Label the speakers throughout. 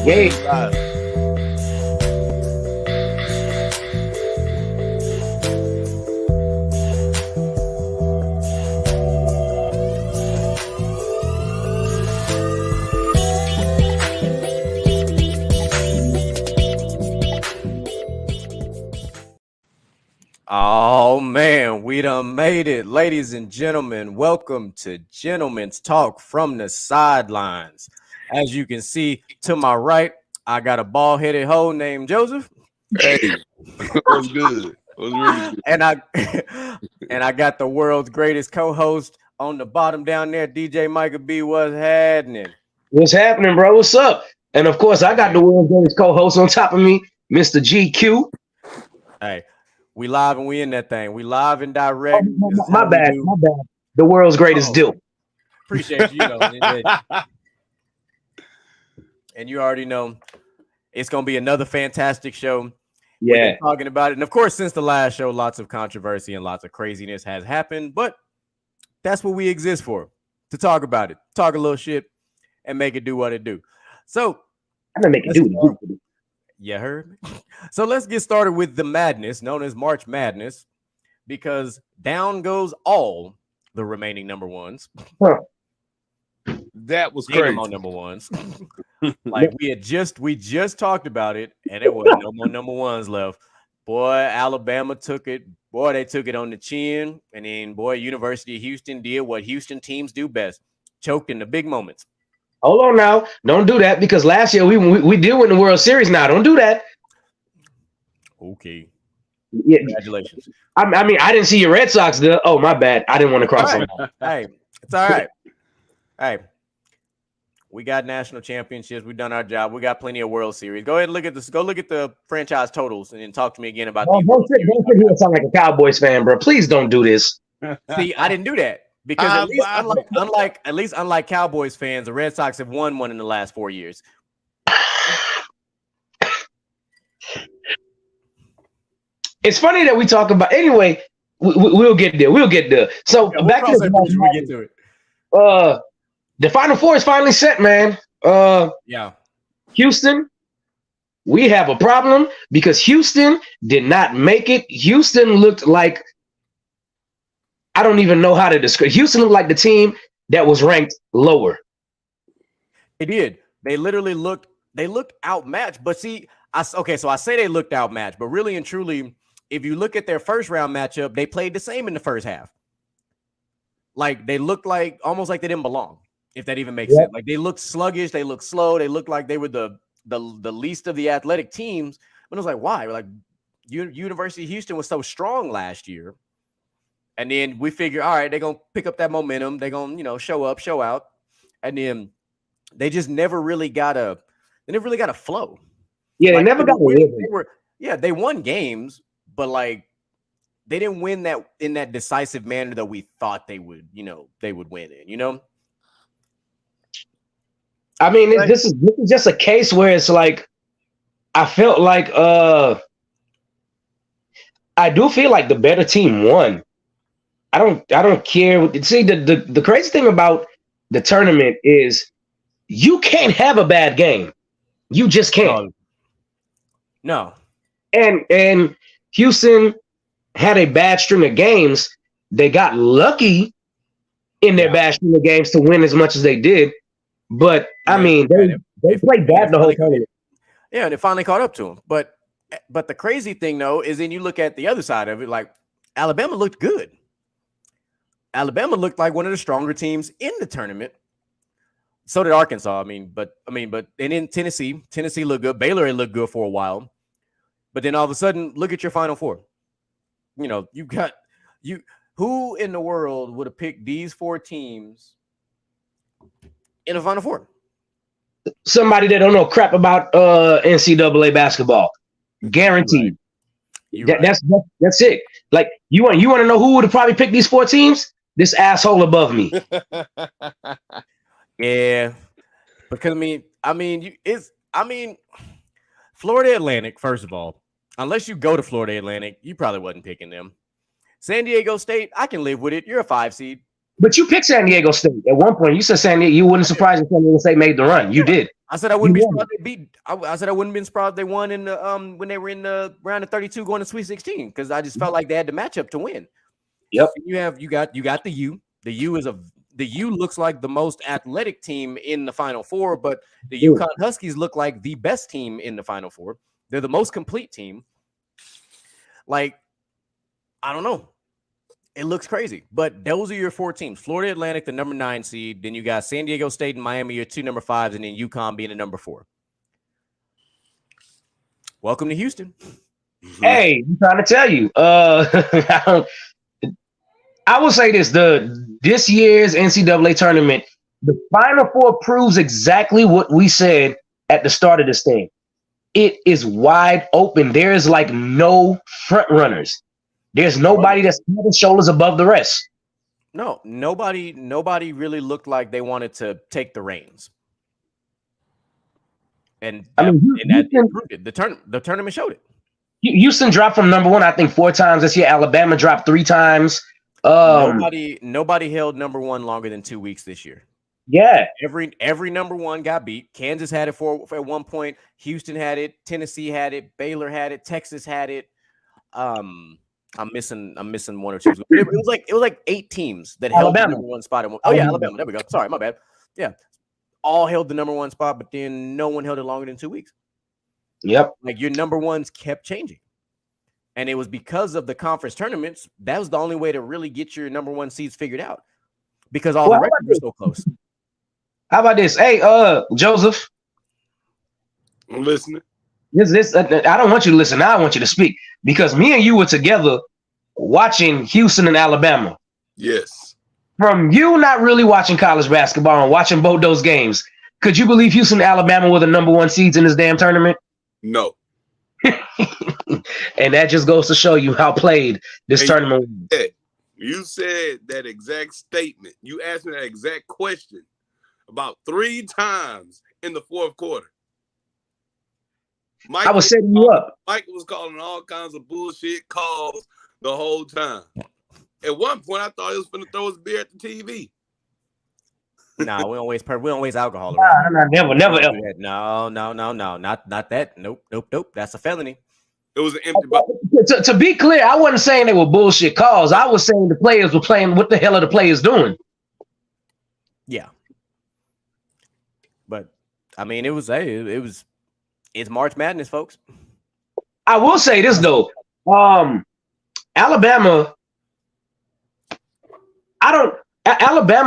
Speaker 1: Yay.
Speaker 2: Oh man, we done made it. Ladies and gentlemen, welcome to Gentlemen's Talk from the Sidelines. As you can see to my right, I got a bald-headed hoe named Joseph.
Speaker 3: Hey, what's good? What's really good?
Speaker 2: And I and I got the world's greatest co-host on the bottom down there, DJ Micah B. What's happening?
Speaker 1: What's happening, bro? What's up? And of course, I got the world's greatest co-host on top of me, Mr.GQ.
Speaker 2: Hey, we live and we in that thing. We live and direct.
Speaker 1: My bad. The world's greatest deal.
Speaker 2: Appreciate you, though. And you already know it's going to be another fantastic show.
Speaker 1: Yeah.
Speaker 2: We're talking about it. And of course, since the last show, lots of controversy and lots of craziness has happened. But that's what we exist for, to talk about it, talk a little shit, and make it do what it do. So
Speaker 1: I'm going to make it do what it do.
Speaker 2: You heard me? So let's get started with the madness known as March Madness, because down goes all the remaining number ones.
Speaker 1: Huh.
Speaker 3: That was crazy.
Speaker 2: On number ones. Like we just talked about it, and there was no more number ones left. Boy, Alabama took it. Boy, they took it on the chin. And then, boy, University of Houston did what Houston teams do best. Choked in the big moments.
Speaker 1: Hold on now. Don't do that, because last year we did win the World Series. Now, don't do that.
Speaker 2: Okay.
Speaker 1: Yeah.
Speaker 2: Congratulations.
Speaker 1: I mean, I didn't see your Red Sox. Oh, my bad. I didn't want to cross them.
Speaker 2: Hey, it's all right. Hey, we got national championships. We've done our job. We got plenty of World Series. Go ahead and look at this. Go look at the franchise totals and then talk to me again about
Speaker 1: Don't sit here and sound like a Cowboys fan, bro. Please don't do this.
Speaker 2: See, I didn't do that. Because at least unlike Cowboys fans, the Red Sox have won one in the last 4 years.
Speaker 1: It's funny that we talk about. Anyway, we'll get there. We'll get there. So back to
Speaker 2: the
Speaker 1: the Final Four is finally set, man.
Speaker 2: Yeah.
Speaker 1: Houston, we have a problem because Houston did not make it. Houston looked like, I don't even know how to describe. Houston looked like the team that was ranked lower.
Speaker 2: They did. They literally looked outmatched. But see, so I say they looked outmatched, but really and truly, if you look at their first round matchup, they played the same in the first half. Like they looked like almost like they didn't belong, if that even makes sense. Like they looked sluggish, they looked slow, they looked like they were the least of the athletic teams. But it was like, why? Like University of Houston was so strong last year. And then we figure, all right, they're going to pick up that momentum. They're going to, show up, show out. And then they just never really got a flow.
Speaker 1: Yeah, they never got a
Speaker 2: rhythm. They won games, but like they didn't win that in that decisive manner that we thought they would, they would win in,
Speaker 1: I mean, this is just a case where it's like, I felt like, I do feel like the better team won. I don't care. See, the crazy thing about the tournament is you can't have a bad game. You just can't.
Speaker 2: No.
Speaker 1: And Houston had a bad string of games. They got lucky in their bad string of games to win as much as they did. But I mean, they played bad the whole tournament.
Speaker 2: Yeah, they finally caught up to them. But the crazy thing though is then you look at the other side of it, like Alabama looked good. Alabama looked like one of the stronger teams in the tournament. So did Arkansas. But in Tennessee looked good. Baylor looked good for a while. But then all of a sudden, look at your Final Four. Who in the world would have picked these four teams in the Final Four?
Speaker 1: Somebody that don't know crap about NCAA basketball. Guaranteed.
Speaker 2: Right.
Speaker 1: That's it. Like you want to know who would have probably picked these four teams? This asshole above me.
Speaker 2: Yeah, because Florida Atlantic. First of all, unless you go to Florida Atlantic, you probably wasn't picking them. San Diego State, I can live with it. You're a 5 seed.
Speaker 1: But you picked San Diego State at one point. You said San Diego. You wouldn't surprise if San Diego State made the run. You did.
Speaker 2: I said I wouldn't be surprised they beat. I said I wouldn't be surprised they won in the when they were in the round of 32 going to Sweet 16 because I just felt like they had the matchup to win.
Speaker 1: Yep.
Speaker 2: You got the U. The U looks like the most athletic team in the Final Four, but the UConn Huskies look like the best team in the Final Four. They're the most complete team. Like, I don't know. It looks crazy, but those are your four teams. Florida Atlantic, the number 9 seed. Then you got San Diego State and Miami, your 2 number 5s, and then UConn being the number 4. Welcome to Houston.
Speaker 1: Hey, I'm trying to tell you. I will say this: this year's NCAA tournament, the Final Four proves exactly what we said at the start of this thing. It is wide open. There is like no front runners. There's nobody that's head and shoulders above the rest.
Speaker 2: No, nobody really looked like they wanted to take the reins. And that proved it. The tournament showed it.
Speaker 1: Houston dropped from number 1, I think, 4 times this year. Alabama dropped 3 times.
Speaker 2: Nobody held number 1 longer than 2 weeks this year.
Speaker 1: Yeah,
Speaker 2: every number 1 got beat. Kansas had it for at one point. Houston had it. Tennessee had it. Baylor had it. Texas had it. I'm missing 1 or 2. It was like 8 teams that held the number 1 spot. Alabama. There we go. Sorry, my bad. Yeah, all held the number 1 spot, but then no one held it longer than 2 weeks.
Speaker 1: Yep.
Speaker 2: Like your number 1s kept changing. And it was because of the conference tournaments. That was the only way to really get your number 1 seeds figured out because all the records were so close.
Speaker 1: How about this? Hey, Joseph.
Speaker 3: I'm listening.
Speaker 1: This I don't want you to listen. Now I want you to speak because me and you were together watching Houston and Alabama.
Speaker 3: Yes.
Speaker 1: From you not really watching college basketball and watching both those games, could you believe Houston and Alabama were the number 1 seeds in this damn tournament?
Speaker 3: No.
Speaker 1: And that just goes to show you how played this tournament was.
Speaker 3: You said that exact statement. You asked me that exact question about 3 times in the fourth quarter.
Speaker 1: I was setting you up.
Speaker 3: Micah was calling all kinds of bullshit calls the whole time. At one point, I thought he was going to throw his beer at the TV.
Speaker 2: No, we don't waste alcohol around.
Speaker 1: Never, ever.
Speaker 2: No, not that. Nope. That's a felony.
Speaker 3: It was an empty bottle.
Speaker 1: To be clear, I wasn't saying they were bullshit calls. I was saying the players were playing. What the hell are the players doing?
Speaker 2: Yeah, but I mean, it's March Madness, folks.
Speaker 1: I will say this though, Alabama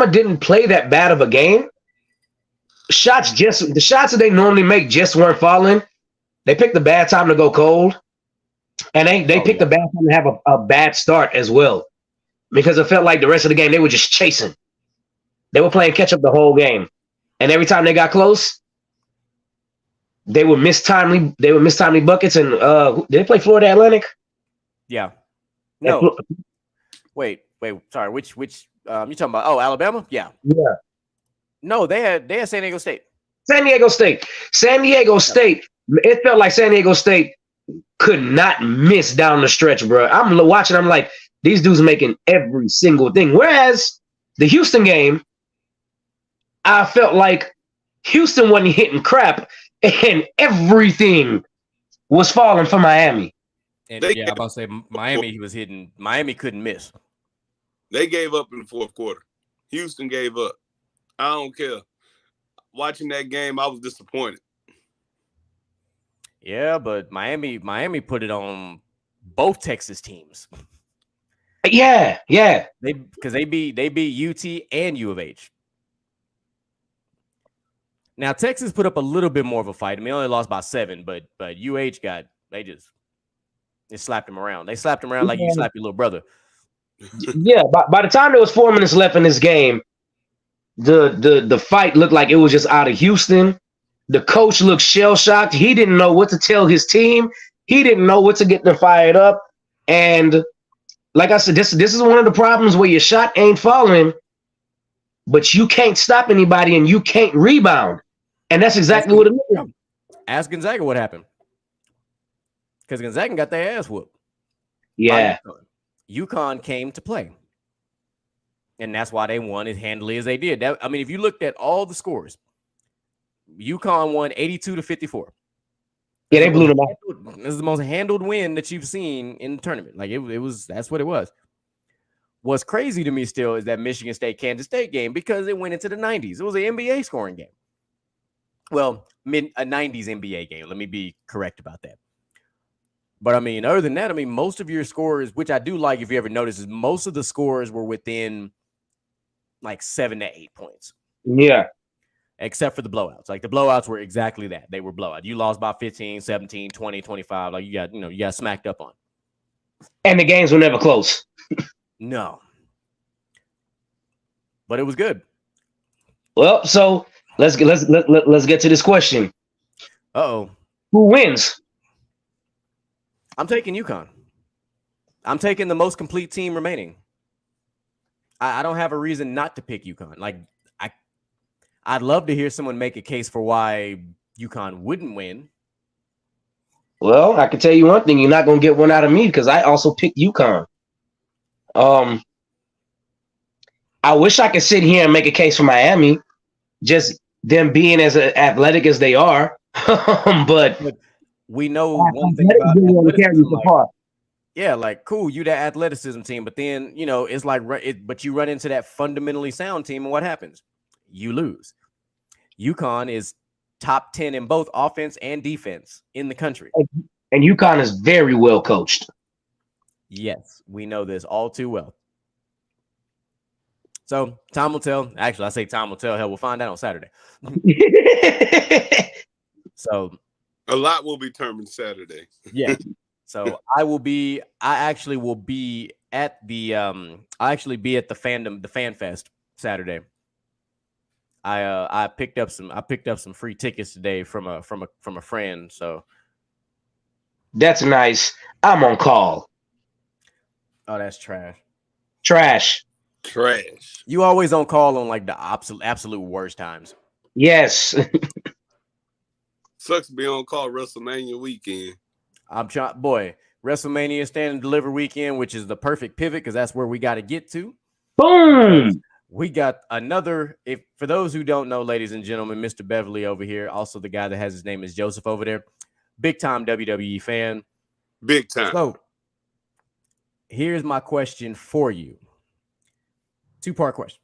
Speaker 1: didn't play that bad of a game. The shots that they normally make just weren't falling. They picked a bad time to go cold, and they picked a bad time to have a bad start as well, because it felt like the rest of the game they were just chasing. They were playing catch up the whole game, and every time they got close, they would miss timely buckets. And did they play Florida Atlantic?
Speaker 2: Yeah. No. Wait. Sorry. Which you talking about? Oh, Alabama? Yeah.
Speaker 1: Yeah.
Speaker 2: No, they had San Diego State.
Speaker 1: San Diego State. It felt like San Diego State could not miss down the stretch, bro. I'm watching. I'm like, these dudes making every single thing. Whereas the Houston game, I felt like Houston wasn't hitting crap, and everything was falling for Miami.
Speaker 2: And I'm about to say Miami. He was hitting. Miami couldn't miss.
Speaker 3: They gave up in the fourth quarter. Houston gave up. I don't care. Watching that game, I was disappointed.
Speaker 2: Yeah, but Miami put it on both Texas teams.
Speaker 1: Yeah.
Speaker 2: Because they beat UT and U of H. Now Texas put up a little bit more of a fight. I mean, only lost by 7, but UH they slapped him around. They slapped him around like you slapped your little brother.
Speaker 1: Yeah, by the time there was 4 minutes left in this game, the fight looked like it was just out of Houston. The coach looked shell-shocked. He didn't know what to tell his team. He didn't know what to get them fired up. And like I said, this is one of the problems where your shot ain't falling, but you can't stop anybody and you can't rebound. And that's exactly what it looked like.
Speaker 2: Ask Gonzaga what happened. Because Gonzaga got their ass whooped.
Speaker 1: Yeah.
Speaker 2: UConn came to play. And that's why they won as handily as they did. I mean, if you looked at all the scores, UConn won 82-54.
Speaker 1: Yeah, they blew them out.
Speaker 2: This is the most handled win that you've seen in the tournament. Like it was, that's what it was. What's crazy to me still is that Michigan State Kansas State game, because it went into the 90s. It was an NBA scoring game. Well, a 90s NBA game. Let me be correct about that. But I mean, other than that, I mean, most of your scores, which I do like, if you ever notice, is most of the scores were within like 7 to 8 points.
Speaker 1: Yeah.
Speaker 2: Except for the blowouts. Like the blowouts were exactly that. They were blowout. You lost by 15, 17, 20, 25. Like you got smacked up on.
Speaker 1: And the games were never close.
Speaker 2: No. But it was good.
Speaker 1: Well, so let's get to this question.
Speaker 2: Uh-oh.
Speaker 1: Who wins?
Speaker 2: I'm taking UConn. I'm taking the most complete team remaining. I don't have a reason not to pick UConn. Like I'd love to hear someone make a case for why UConn wouldn't win.
Speaker 1: Well, I can tell you one thing: you're not going to get one out of me because I also picked UConn. I wish I could sit here and make a case for Miami, just them being as athletic as they are. but
Speaker 2: we know one thing about athleticism, yeah, like cool, you that athleticism team, but then it's like, but you run into that fundamentally sound team, and what happens? You lose. UConn is top 10 in both offense and defense in the country,
Speaker 1: and UConn is very well coached.
Speaker 2: Yes, we know this all too well. So time will tell. Actually, I say time will tell. Hell, we'll find out on Saturday. So
Speaker 3: a lot will be determined Saturday.
Speaker 2: Yeah. So I actually will be at the the Fan Fest Saturday. I picked up some free tickets today from a friend. So
Speaker 1: that's nice. I'm on call.
Speaker 2: Oh, that's trash.
Speaker 3: Trash.
Speaker 2: You always on call on like the absolute worst times.
Speaker 1: Yes.
Speaker 3: Sucks to be on call WrestleMania weekend.
Speaker 2: I'm trying, boy. WrestleMania Stand and Deliver weekend, which is the perfect pivot because that's where we got to get to.
Speaker 1: Boom.
Speaker 2: We got another. If for those who don't know, ladies and gentlemen, Mr. Beverly over here, also the guy that has his name is Joseph over there, big time WWE fan.
Speaker 3: Big time.
Speaker 2: So here's my question for you. 2-part question.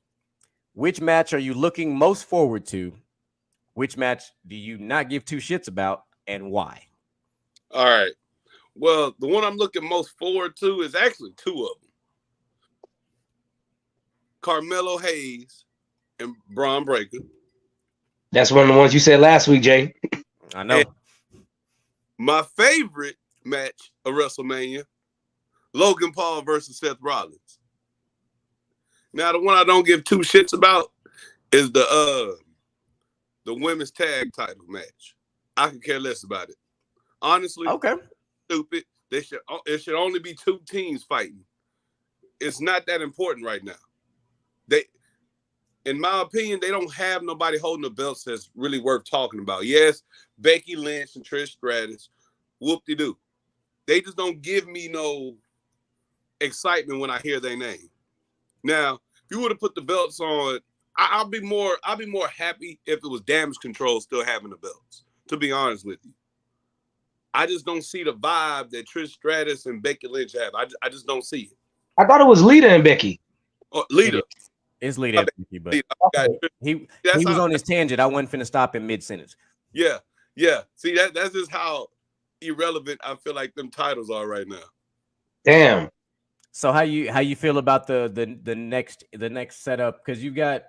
Speaker 2: Which match are you looking most forward to? Which match do you not give two shits about, and why?
Speaker 3: All right. Well, the one I'm looking most forward to is actually two of them. Carmelo Hayes and Braun Breaker.
Speaker 1: That's one of the ones you said last week, Jay.
Speaker 2: I know.
Speaker 3: And my favorite match of WrestleMania, Logan Paul versus Seth Rollins. Now, the one I don't give two shits about is the women's tag title match. I could care less about it. Honestly,
Speaker 2: okay.
Speaker 3: Stupid. It should only be two teams fighting. It's not that important right now. In my opinion, they don't have nobody holding the belts that's really worth talking about. Yes, Becky Lynch and Trish Stratus, whoop-de-doo. They just don't give me no excitement when I hear their name. Now, if you would have put the belts on, I'll be more happy if it was Damage Control still having the belts, to be honest with you. I just don't see the vibe that Trish Stratus and Becky Lynch have. I just don't see it.
Speaker 1: I thought it was Lita and Becky.
Speaker 3: Oh, Lita.
Speaker 2: It's Lita and Becky, but he was on his tangent. I wasn't finna stop in mid-sentence.
Speaker 3: Yeah. See, that's just how irrelevant I feel like them titles are right now.
Speaker 1: Damn.
Speaker 2: So how you feel about the next setup? Because you got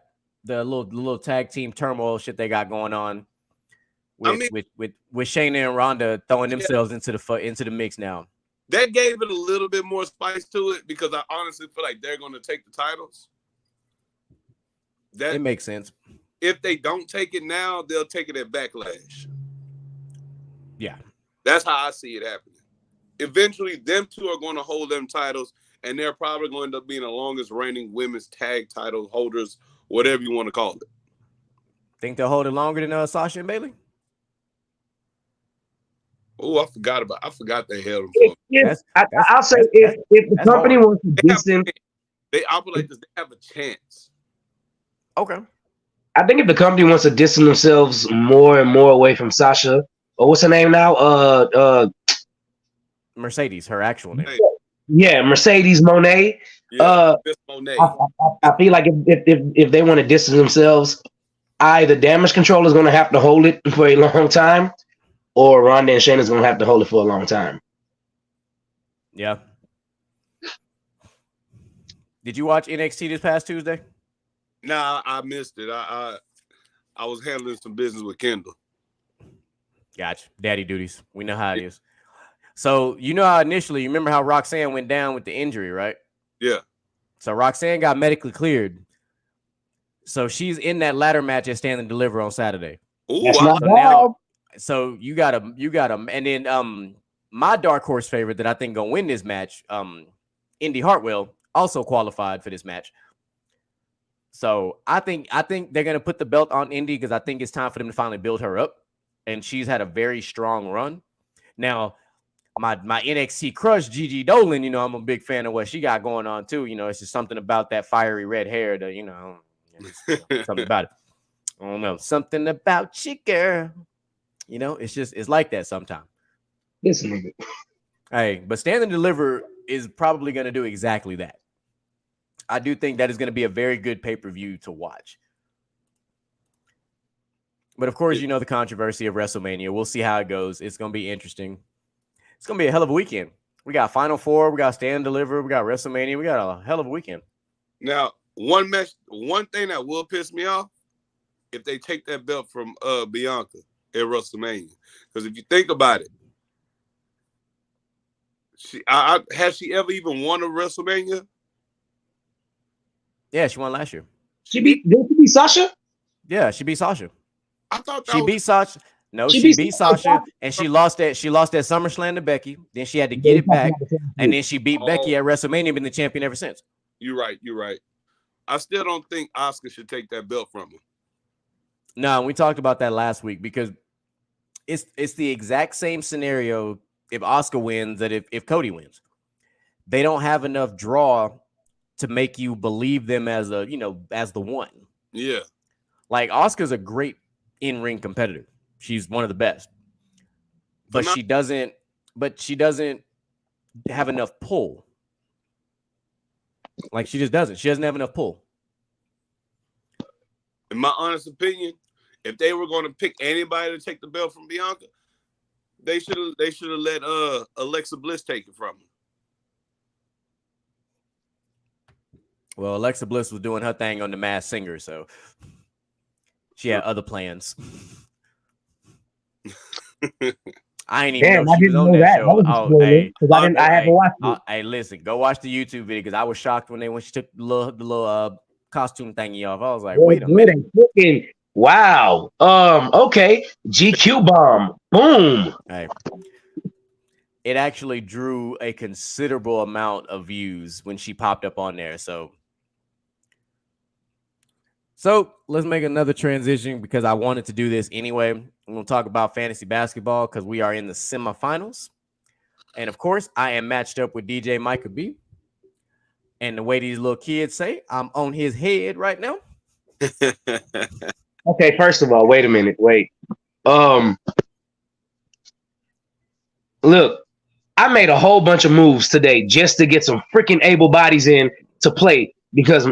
Speaker 2: the little tag team turmoil shit they got going on with Shayna and Ronda throwing themselves into the mix now.
Speaker 3: That gave it a little bit more spice to it because I honestly feel like they're going to take the titles.
Speaker 2: It makes sense.
Speaker 3: If they don't take it now, they'll take it at Backlash.
Speaker 2: Yeah.
Speaker 3: That's how I see it happening. Eventually, them two are going to hold them titles, and they're probably going to end up being the longest reigning women's tag title holders, whatever you want to call it.
Speaker 2: Think they'll hold it longer than Sasha and Bayley?
Speaker 3: Oh, I forgot they held them for.
Speaker 1: I'll say if the company wants to distance,
Speaker 3: They operate like this. They have a chance.
Speaker 2: Okay.
Speaker 1: I think if the company wants to distance themselves more and more away from Sasha, or what's her name now?
Speaker 2: Mercedes, her actual name.
Speaker 3: Hey,
Speaker 1: Yeah, Mercedes Monet.
Speaker 3: yeah, Miss Monet.
Speaker 1: I feel like if they want to distance themselves, either Damage Control is going to have to hold it for a long time, or Ronda and Shayna is going to have to hold it for a long time.
Speaker 2: Yeah. Did you watch NXT this past Tuesday?
Speaker 3: Nah, I missed it. I was handling some business with Kendall.
Speaker 2: Gotcha. Daddy duties. We know how it is. So you know how initially, you remember how Roxanne went down with the injury, right?
Speaker 3: Yeah.
Speaker 2: So Roxanne got medically cleared. So she's in that ladder match at Stand and Deliver on Saturday.
Speaker 3: Ooh,
Speaker 1: That's not
Speaker 2: So
Speaker 1: bad.
Speaker 2: now, so you got to, and then my dark horse favorite that I think gonna win this match, Indy Hartwell, also qualified for this match. So I think they're gonna put the belt on Indy because I think it's time for them to finally build her up, and she's had a very strong run. Now, my NXT crush Gigi Dolan, you know, I'm a big fan of what she got going on too. You know, it's just something about that fiery red hair that, you know, something about it. I don't know, something about you, girl. You know, it's like that sometimes.
Speaker 1: This nigga.
Speaker 2: Hey, but Stand and Deliver is probably going to do exactly that. I do think that is going to be a very good pay-per-view to watch. But of course, you know the controversy of WrestleMania. We'll see how it goes. It's going to be interesting. It's going to be a hell of a weekend. We got Final Four, we got Stand and Deliver, we got WrestleMania. We got a hell of a weekend.
Speaker 3: Now, one thing that will piss me off, if they take that belt from Bianca at WrestleMania. Because if you think about it, has she ever even won a WrestleMania?
Speaker 2: Yeah, she won last year.
Speaker 1: Did she beat Sasha?
Speaker 2: Yeah, she beat Sasha.
Speaker 3: I thought
Speaker 2: She beat Sasha. No, she beat Sasha, and she lost at SummerSlam to Becky. Then she had to get it back, and then she beat Becky at WrestleMania, been the champion ever since.
Speaker 3: You're right. I still don't think Asuka should take that belt from her.
Speaker 2: No, we talked about that last week because it's the exact same scenario if Asuka wins that if Cody wins. They don't have enough draw to make you believe them as as the one.
Speaker 3: Yeah.
Speaker 2: Like Asuka's a great in-ring competitor. She's one of the best. But she doesn't have enough pull. Like she just doesn't. She doesn't have enough pull.
Speaker 3: In my honest opinion, if they were going to pick anybody to take the belt from Bianca, they should have let Alexa Bliss take it from her.
Speaker 2: Well, Alexa Bliss was doing her thing on The Masked Singer, so she had other plans. I ain't even know she was on that show. Hey,
Speaker 1: I haven't watched it.
Speaker 2: Hey, listen, go watch the YouTube video because I was shocked when she took the little costume thingy off. I was like, wait a minute.
Speaker 1: Wow. Okay. GQ bomb. Boom.
Speaker 2: Hey. It actually drew a considerable amount of views when she popped up on there. So let's make another transition because I wanted to do this anyway. I'm going to talk about fantasy basketball because we are in the semifinals. And of course, I am matched up with DJ Micah B. And the way these little kids say, I'm on his head right now.
Speaker 1: Okay, first of all, wait a minute. Wait. Look, I made a whole bunch of moves today just to get some freaking able bodies in to play because,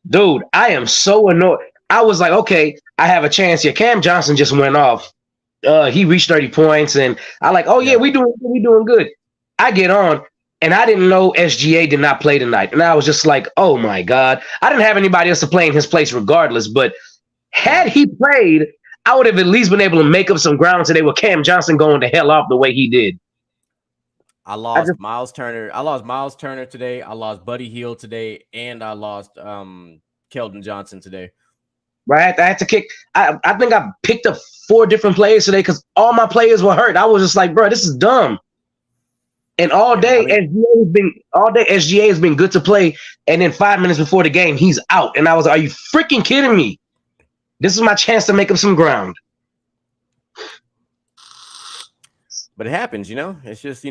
Speaker 1: dude, I am so annoyed. I was like, okay, I have a chance here. Cam Johnson just went off. He reached 30 points, and I like, oh yeah, we doing good. I get on, and I didn't know SGA did not play tonight, and I was just like, oh my god, I didn't have anybody else to play in his place regardless. But had he played, I would have at least been able to make up some ground today with Cam Johnson going to hell off the way he did.
Speaker 2: I lost Miles Turner. I lost Miles Turner today. I lost Buddy Hield today, and I lost Keldon Johnson today.
Speaker 1: Right, I had to kick. I think I picked up 4 different players today because all my players were hurt. I was just like, bro, this is dumb. And all day, SGA has been good to play. And then 5 minutes before the game, he's out. And I was like, are you freaking kidding me? This is my chance to make up some ground.
Speaker 2: But it happens, It's just,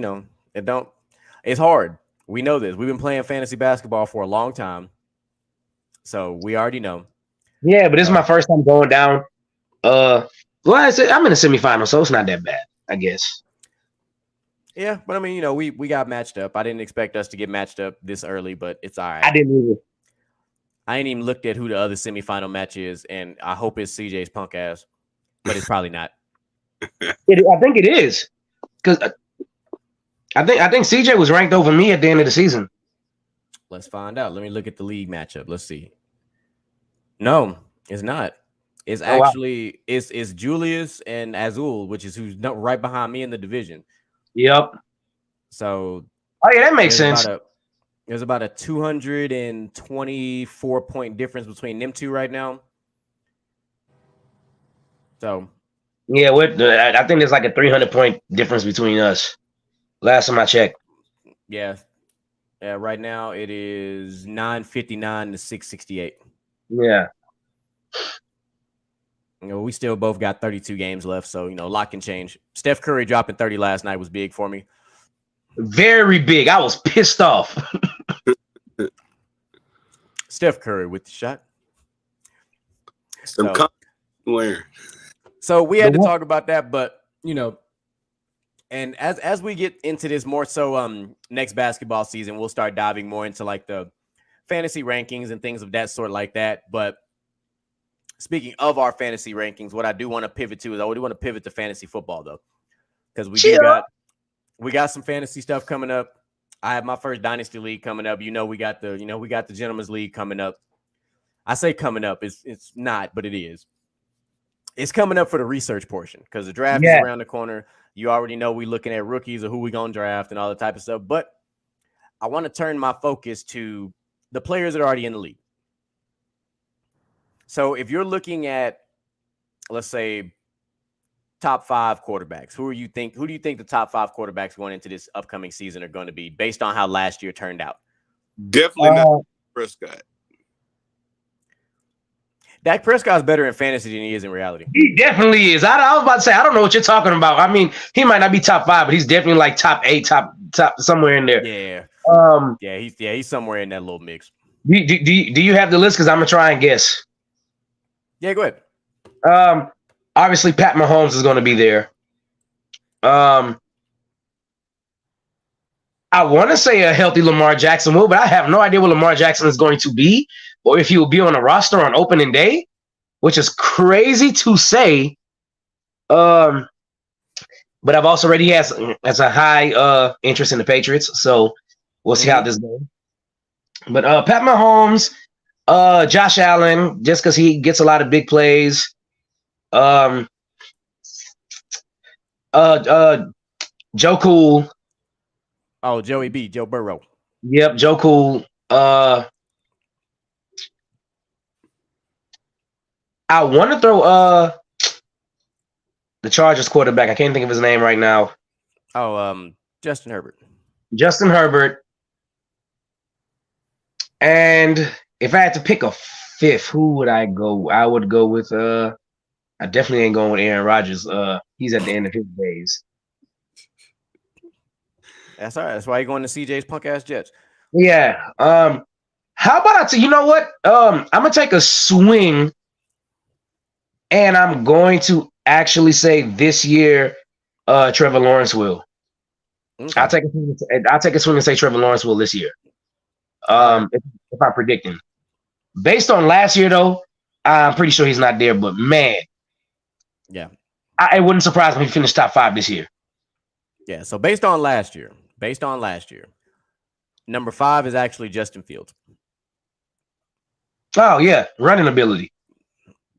Speaker 2: it's hard. We know this. We've been playing fantasy basketball for a long time. So we already know.
Speaker 1: Yeah, but this is my first time going down. Well, I'm in the semifinal, so it's not that bad, I guess.
Speaker 2: Yeah, but I mean, we got matched up. I didn't expect us to get matched up this early, but it's all right.
Speaker 1: I didn't either.
Speaker 2: I ain't even looked at who the other semifinal match is, and I hope it's CJ's punk ass, but it's probably not.
Speaker 1: I think it is, because I think CJ was ranked over me at the end of the season.
Speaker 2: Let's find out. Let me look at the league matchup. Let's see. No, it's not. It's actually it's Julius and Azul, which is who's right behind me in the division.
Speaker 1: Yep.
Speaker 2: So,
Speaker 1: yeah, that makes sense.
Speaker 2: There's about a 224 point difference between them two right now. So,
Speaker 1: yeah, I think there's like a 300 point difference between us. Last time I checked.
Speaker 2: Yeah. Right now it is 959 to 668.
Speaker 1: Yeah.
Speaker 2: We still both got 32 games left, so a lot can change. Steph Curry dropping 30 last night was big for me.
Speaker 1: Very big. I was pissed off.
Speaker 2: Steph Curry with the shot. So we had to talk about that, but and as we get into this more so next basketball season, we'll start diving more into like the fantasy rankings and things of that sort like that. But speaking of our fantasy rankings, what I do want to pivot to is I do want to pivot to fantasy football though, because we got some fantasy stuff coming up. I have my first dynasty league coming up. We got the gentleman's league coming up. I say coming up, it's not, but it is. It's coming up for the research portion because the draft is around the corner. You already know we looking at rookies or who we gonna draft and all that type of stuff. But I want to turn my focus to the players that are already in the league. So if you're looking at, let's say, top 5 quarterbacks, who do you think the top 5 quarterbacks going into this upcoming season are going to be based on how last year turned out?
Speaker 3: Definitely not Prescott.
Speaker 2: Dak Prescott's better in fantasy than he is in reality.
Speaker 1: He definitely is. I was about to say, I don't know what you're talking about. I mean, he might not be top 5, but he's definitely like top 8, top somewhere in there.
Speaker 2: Yeah. He's somewhere in that little mix.
Speaker 1: Do you have the list? Because I'm gonna try and guess.
Speaker 2: Yeah, go ahead.
Speaker 1: Obviously, Pat Mahomes is going to be there. I want to say a healthy Lamar Jackson will, but I have no idea what Lamar Jackson is going to be, or if he will be on a roster on opening day, which is crazy to say. But I've also already has a high interest in the Patriots, so we'll see how this goes. But Pat Mahomes, Josh Allen, just because he gets a lot of big plays. Joe Cool.
Speaker 2: Oh, Joey B. Joe Burrow.
Speaker 1: Yep, Joe Cool. I want to throw the Chargers quarterback. I can't think of his name right now.
Speaker 2: Oh, Justin Herbert.
Speaker 1: Justin Herbert. And if I had to pick a 5th, who would I go? I would go with I definitely ain't going with Aaron Rodgers. He's at the end of his days.
Speaker 2: That's all right. That's why you're going to CJ's punk ass Jets.
Speaker 1: Yeah. How about you know what? I'm gonna take a swing, and I'm going to actually say this year, Trevor Lawrence will. Okay. I'll take a swing and say Trevor Lawrence will this year. If I'm predicting, based on last year though, I'm pretty sure he's not there. But man,
Speaker 2: yeah,
Speaker 1: it wouldn't surprise me if he finished top 5 this year.
Speaker 2: Yeah. So based on last year, number 5 is actually Justin Fields.
Speaker 1: Oh yeah, running ability,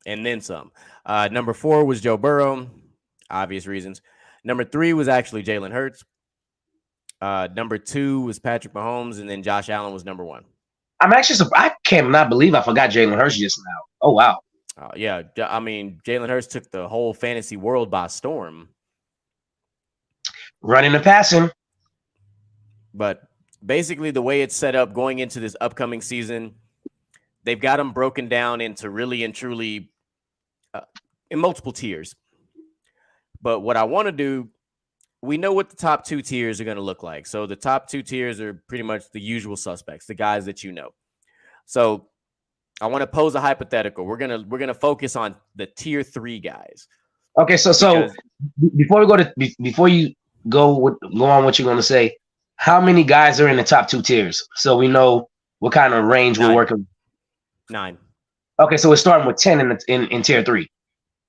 Speaker 2: and then some. Number 4 was Joe Burrow, obvious reasons. Number 3 was actually Jalen Hurts. Number 2 was Patrick Mahomes, and then Josh Allen was number 1.
Speaker 1: I cannot believe I forgot Jalen Hurts just now. Oh wow.
Speaker 2: Yeah, I mean Jalen Hurts took the whole fantasy world by storm.
Speaker 1: Running and passing.
Speaker 2: But basically the way it's set up going into this upcoming season, they've got them broken down into really and truly in multiple tiers. But what I want to do, we know what the top 2 tiers are going to look like. So the top 2 tiers are pretty much the usual suspects, the guys that you know. So I want to pose a hypothetical. We're gonna focus on the tier 3 guys.
Speaker 1: Okay, so before we go to before you go on what you're going to say, how many guys are in the top 2 tiers so we know what kind of range we're
Speaker 2: 9.
Speaker 1: working?
Speaker 2: 9.
Speaker 1: Okay, so we're starting with 10 in tier 3.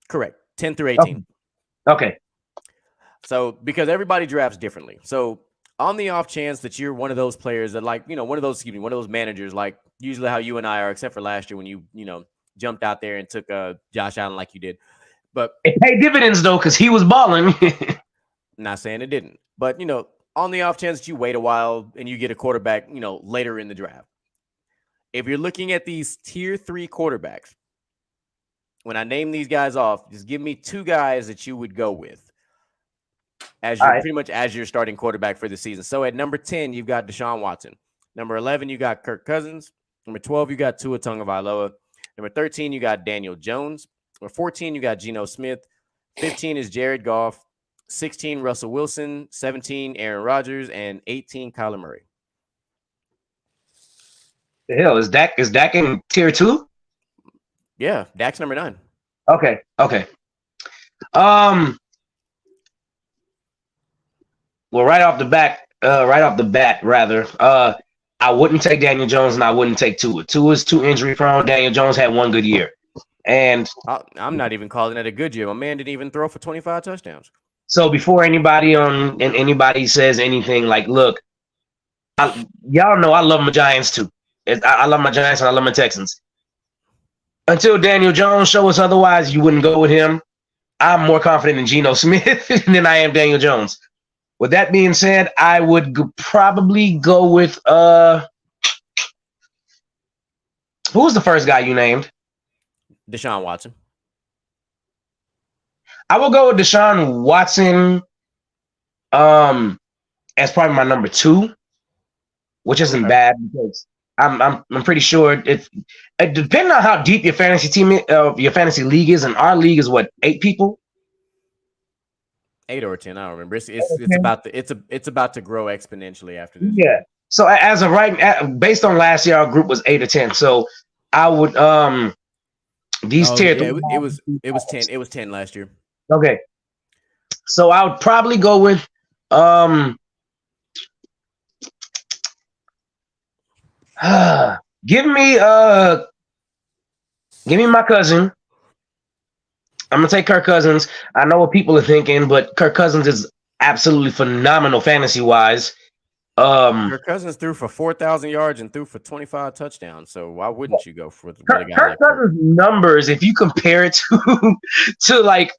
Speaker 2: Correct. 10 through 18.
Speaker 1: Okay.
Speaker 2: So because everybody drafts differently. So on the off chance that you're one of those players that one of those managers, like usually how you and I are, except for last year when you jumped out there and took Josh Allen like you did. But
Speaker 1: it paid dividends though, because he was balling.
Speaker 2: Not saying it didn't, but on the off chance that you wait a while and you get a quarterback, later in the draft. If you're looking at these tier 3 quarterbacks, when I name these guys off, just give me 2 guys that you would go with as your pretty much as your starting quarterback for the season. So at number 10, you've got Deshaun Watson. Number 11, you got Kirk Cousins. Number 12, you got Tua Tagovailoa. Number 13, you got Daniel Jones. Number 14, you got Geno Smith. 15 is Jared Goff. 16, Russell Wilson. 17, Aaron Rodgers. And 18, Kyler Murray.
Speaker 1: The hell is Dak in tier 2?
Speaker 2: Yeah, Dak's number 9.
Speaker 1: Okay. Well, right off the bat, rather, I wouldn't take Daniel Jones and I wouldn't take Tua. Tua's too injury prone. Daniel Jones had one good year, and
Speaker 2: I'm not even calling it a good year. My man didn't even throw for 25 touchdowns.
Speaker 1: So before anybody says anything, like, look, y'all know I love my Giants too. I love my Giants and I love my Texans. Until Daniel Jones show us otherwise, you wouldn't go with him. I'm more confident in Geno Smith than I am Daniel Jones. With that being said, I would probably go with who was the first guy you named?
Speaker 2: Deshaun Watson.
Speaker 1: I will go with Deshaun Watson as probably my number 2, which isn't bad because I'm pretty sure it depending on how deep your fantasy team your fantasy league is, and our league is what, 8 people?
Speaker 2: 8 or 10, I don't remember. It's about to grow exponentially after this.
Speaker 1: Yeah. So as of right, based on last year, our group was 8 or 10. So I would these tier 3.
Speaker 2: It was 10. It was 10 last year.
Speaker 1: Okay. So I would probably go with give me my cousin. I'm gonna take Kirk Cousins. I know what people are thinking, but Kirk Cousins is absolutely phenomenal fantasy wise.
Speaker 2: Kirk Cousins threw for 4,000 yards and threw for 25 touchdowns. So why wouldn't you go for the guy
Speaker 1: Kirk Cousins' numbers? If you compare it to like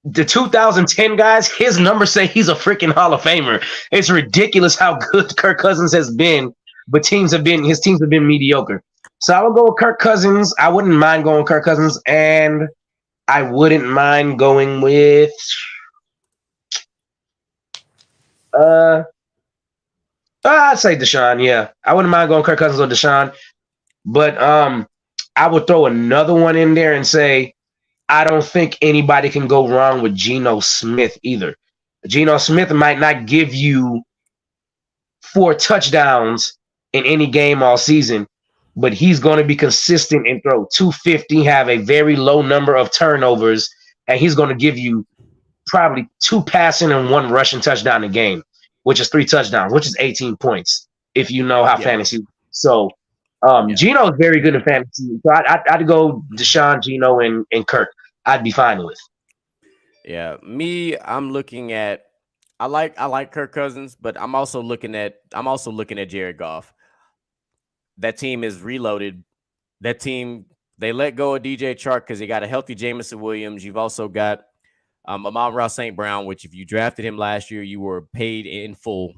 Speaker 1: the 2010 guys, his numbers say he's a freaking Hall of Famer. It's ridiculous how good Kirk Cousins has been, but his teams have been mediocre. So I would go with Kirk Cousins. I wouldn't mind going with Kirk Cousins, and I wouldn't mind going with I'd say Deshaun. Yeah, I wouldn't mind going Kirk Cousins or Deshaun, but I would throw another one in there and say I don't think anybody can go wrong with Geno Smith either. Geno Smith might not give you 4 touchdowns in any game all season, but he's going to be consistent and throw 250, have a very low number of turnovers, and he's going to give you probably 2 passing and 1 rushing touchdown a game, which is 3 touchdowns, which is 18 points if you know how fantasy. So Geno is very good in fantasy. So I'd go Deshaun, Geno, and Kirk. I'd be fine with.
Speaker 2: Yeah, I'm looking at. I like Kirk Cousins, but I'm also looking at Jared Goff. That team is reloaded. That team, they let go of DJ Chark because they got a healthy Jameson Williams. You've also got Amon-Ra St. Brown, which if you drafted him last year, you were paid in full.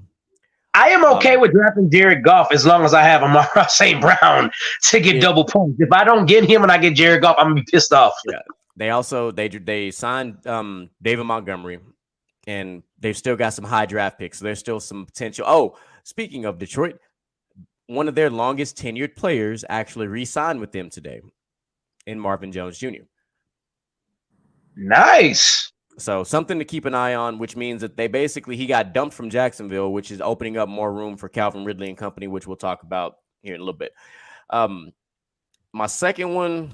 Speaker 1: I am okay with drafting Jared Goff as long as I have Amon-Ra St. Brown to get double points. If I don't get him and I get Jared Goff, I'm gonna be pissed off.
Speaker 2: Yeah. They also they signed David Montgomery, and they've still got some high draft picks. So there's still some potential. Oh, speaking of Detroit, one of their longest tenured players actually re-signed with them today in Marvin Jones Jr.
Speaker 1: Nice.
Speaker 2: So something to keep an eye on, which means that he got dumped from Jacksonville, which is opening up more room for Calvin Ridley and company, which we'll talk about here in a little bit. My second one,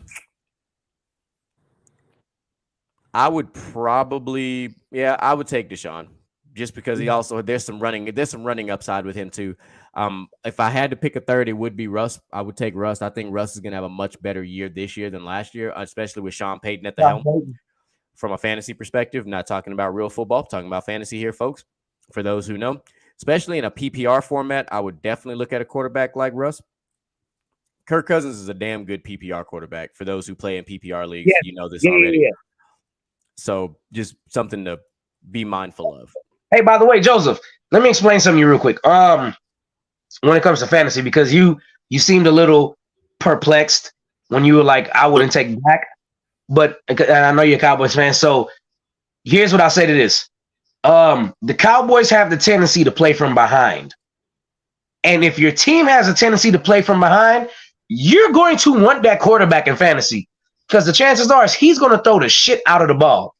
Speaker 2: I would probably, I would take Deshaun just because he also there's some running upside with him too. If I had to pick a third, it would be Russ. I would take Russ. I think Russ is gonna have a much better year this year than last year, especially with Sean Payton at the helm. From a fantasy perspective, not talking about real football, talking about fantasy here, folks. For those who know, especially in a PPR format, I would definitely look at a quarterback like Russ. Kirk Cousins is a damn good PPR quarterback. For those who play in PPR leagues, you know this already. Yeah. So just something to be mindful of.
Speaker 1: Hey, by the way, Joseph, let me explain something to you real quick. When it comes to fantasy, because you seemed a little perplexed when you were like, I wouldn't take back, but I know you're a Cowboys fan. So here's what I'll say to this. The Cowboys have the tendency to play from behind. And if your team has a tendency to play from behind, you're going to want that quarterback in fantasy because the chances are he's going to throw the shit out of the ball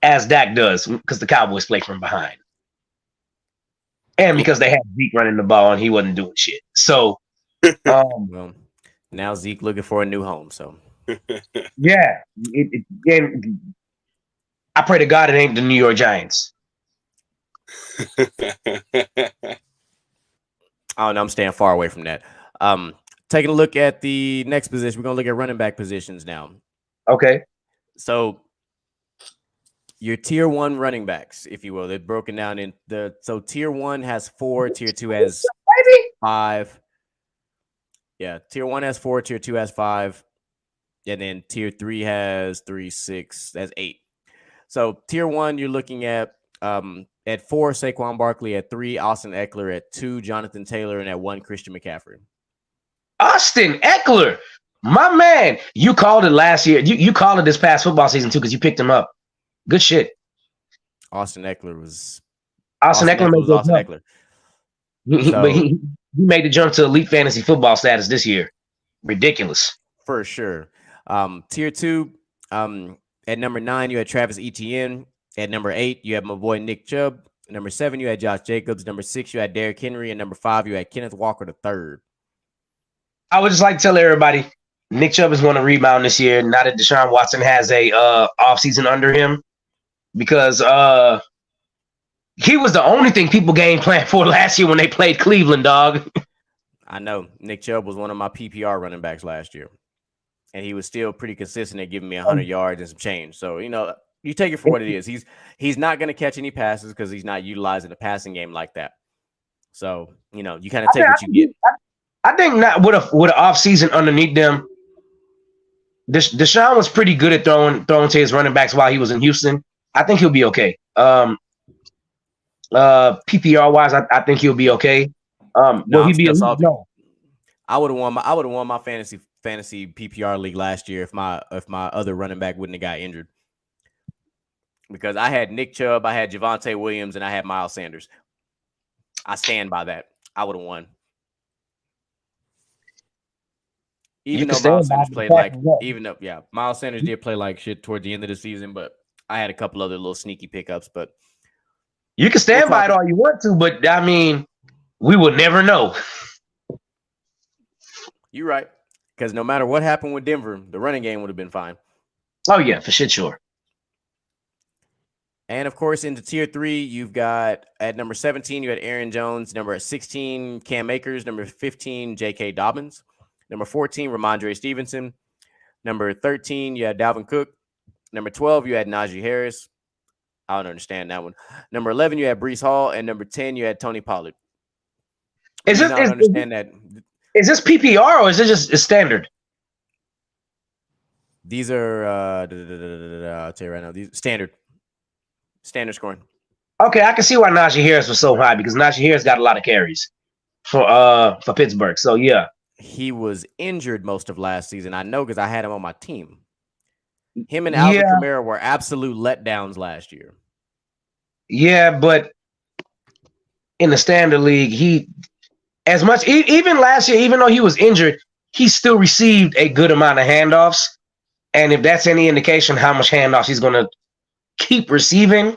Speaker 1: as Dak does because the Cowboys play from behind. And because they had Zeke running the ball and he wasn't doing shit. So,
Speaker 2: well, now Zeke looking for a new home. So,
Speaker 1: yeah. And I pray to God it ain't the New York Giants.
Speaker 2: Oh, no, I'm staying far away from that. Taking a look at the next position, we're going to look at running back positions now.
Speaker 1: Okay.
Speaker 2: So, your tier 1 running backs, if you will, they're broken down in so tier 1 has 4, tier 2 has 5. Yeah, tier 1 has 4, tier 2 has 5, and then tier 3 has 3, 6, that's 8. So tier 1, you're looking at 4, Saquon Barkley, at 3, Austin Eckler, at 2, Jonathan Taylor, and at 1, Christian McCaffrey.
Speaker 1: Austin Eckler, my man, you called it last year. You called it this past football season too because you picked him up. Good shit.
Speaker 2: Austin Eckler was
Speaker 1: Austin Eckler. But he made the jump to elite fantasy football status this year. Ridiculous.
Speaker 2: For sure. Tier 2, at number 9, you had Travis Etienne. At number 8, you had my boy Nick Chubb. Number 7, you had Josh Jacobs. Number 6, you had Derrick Henry. And number 5, you had Kenneth Walker III.
Speaker 1: I would just like to tell everybody, Nick Chubb is going to rebound this year. Now that Deshaun Watson has a offseason under him. Because he was the only thing people game plan for last year when they played Cleveland, dog.
Speaker 2: I know. Nick Chubb was one of my PPR running backs last year. And he was still pretty consistent at giving me 100 yards and some change. So, you take it for what it is. He's not going to catch any passes because he's not utilizing the passing game like that. So, you kind of take what you get.
Speaker 1: I think not with an offseason underneath them, Deshaun was pretty good at throwing to his running backs while he was in Houston. I think he'll be okay. PPR wise, I think he'll be okay. Will he be? No.
Speaker 2: I would have won my fantasy PPR league last year if my other running back wouldn't have got injured. Because I had Nick Chubb, I had Javonte Williams, and I had Miles Sanders. I stand by that. I would have won. Even though Miles Sanders played Miles Sanders did play like shit toward the end of the season, but I had a couple other little sneaky pickups. But
Speaker 1: you can stand by it all you want to, but I mean, we will never know.
Speaker 2: You're right. Because no matter what happened with Denver, the running game would have been fine.
Speaker 1: Oh, yeah, for shit, sure.
Speaker 2: And, of course, into Tier 3, you've got at number 17, you had Aaron Jones. Number 16, Cam Akers. Number 15, J.K. Dobbins. Number 14, Ramondre Stevenson. Number 13, you had Dalvin Cook. Number 12, you had Najee Harris. I don't understand that one. Number 11, you had Breece Hall. And number 10, you had Tony Pollard. Is this
Speaker 1: PPR or is it just standard?
Speaker 2: These are, I'll tell you right now, these standard scoring.
Speaker 1: Okay, I can see why Najee Harris was so high because Najee Harris got a lot of carries for Pittsburgh. So, yeah.
Speaker 2: He was injured most of last season. I know because I had him on my team. Him and Alvin Kamara were absolute letdowns last year.
Speaker 1: Yeah, but in the standard league, even last year, even though he was injured, he still received a good amount of handoffs. And if that's any indication how much handoffs he's going to keep receiving,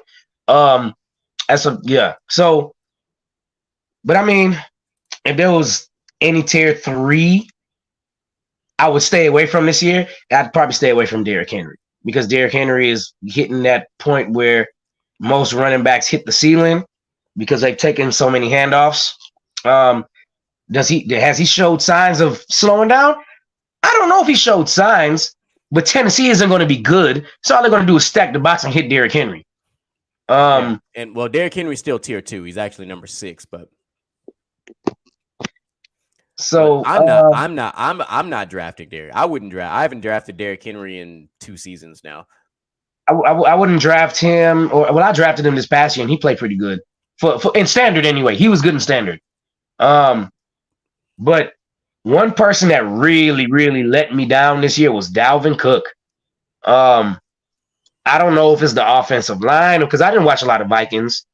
Speaker 1: So, but I mean, if there was any tier 3 I would stay away from this year, I'd probably stay away from Derrick Henry because Derrick Henry is hitting that point where most running backs hit the ceiling because they've taken so many handoffs. Has he showed signs of slowing down? I don't know if he showed signs, but Tennessee isn't going to be good. So all they're going to do is stack the box and hit Derrick Henry.
Speaker 2: And Derrick Henry's still tier 2. He's actually number 6, but
Speaker 1: so
Speaker 2: I'm not drafting Derrick. I haven't drafted Derrick Henry in 2 seasons now.
Speaker 1: I wouldn't draft him, I drafted him this past year and he played pretty good for in standard anyway. He was good in standard. But one person that really, really let me down this year was Dalvin Cook. I don't know if it's the offensive line because I didn't watch a lot of Vikings.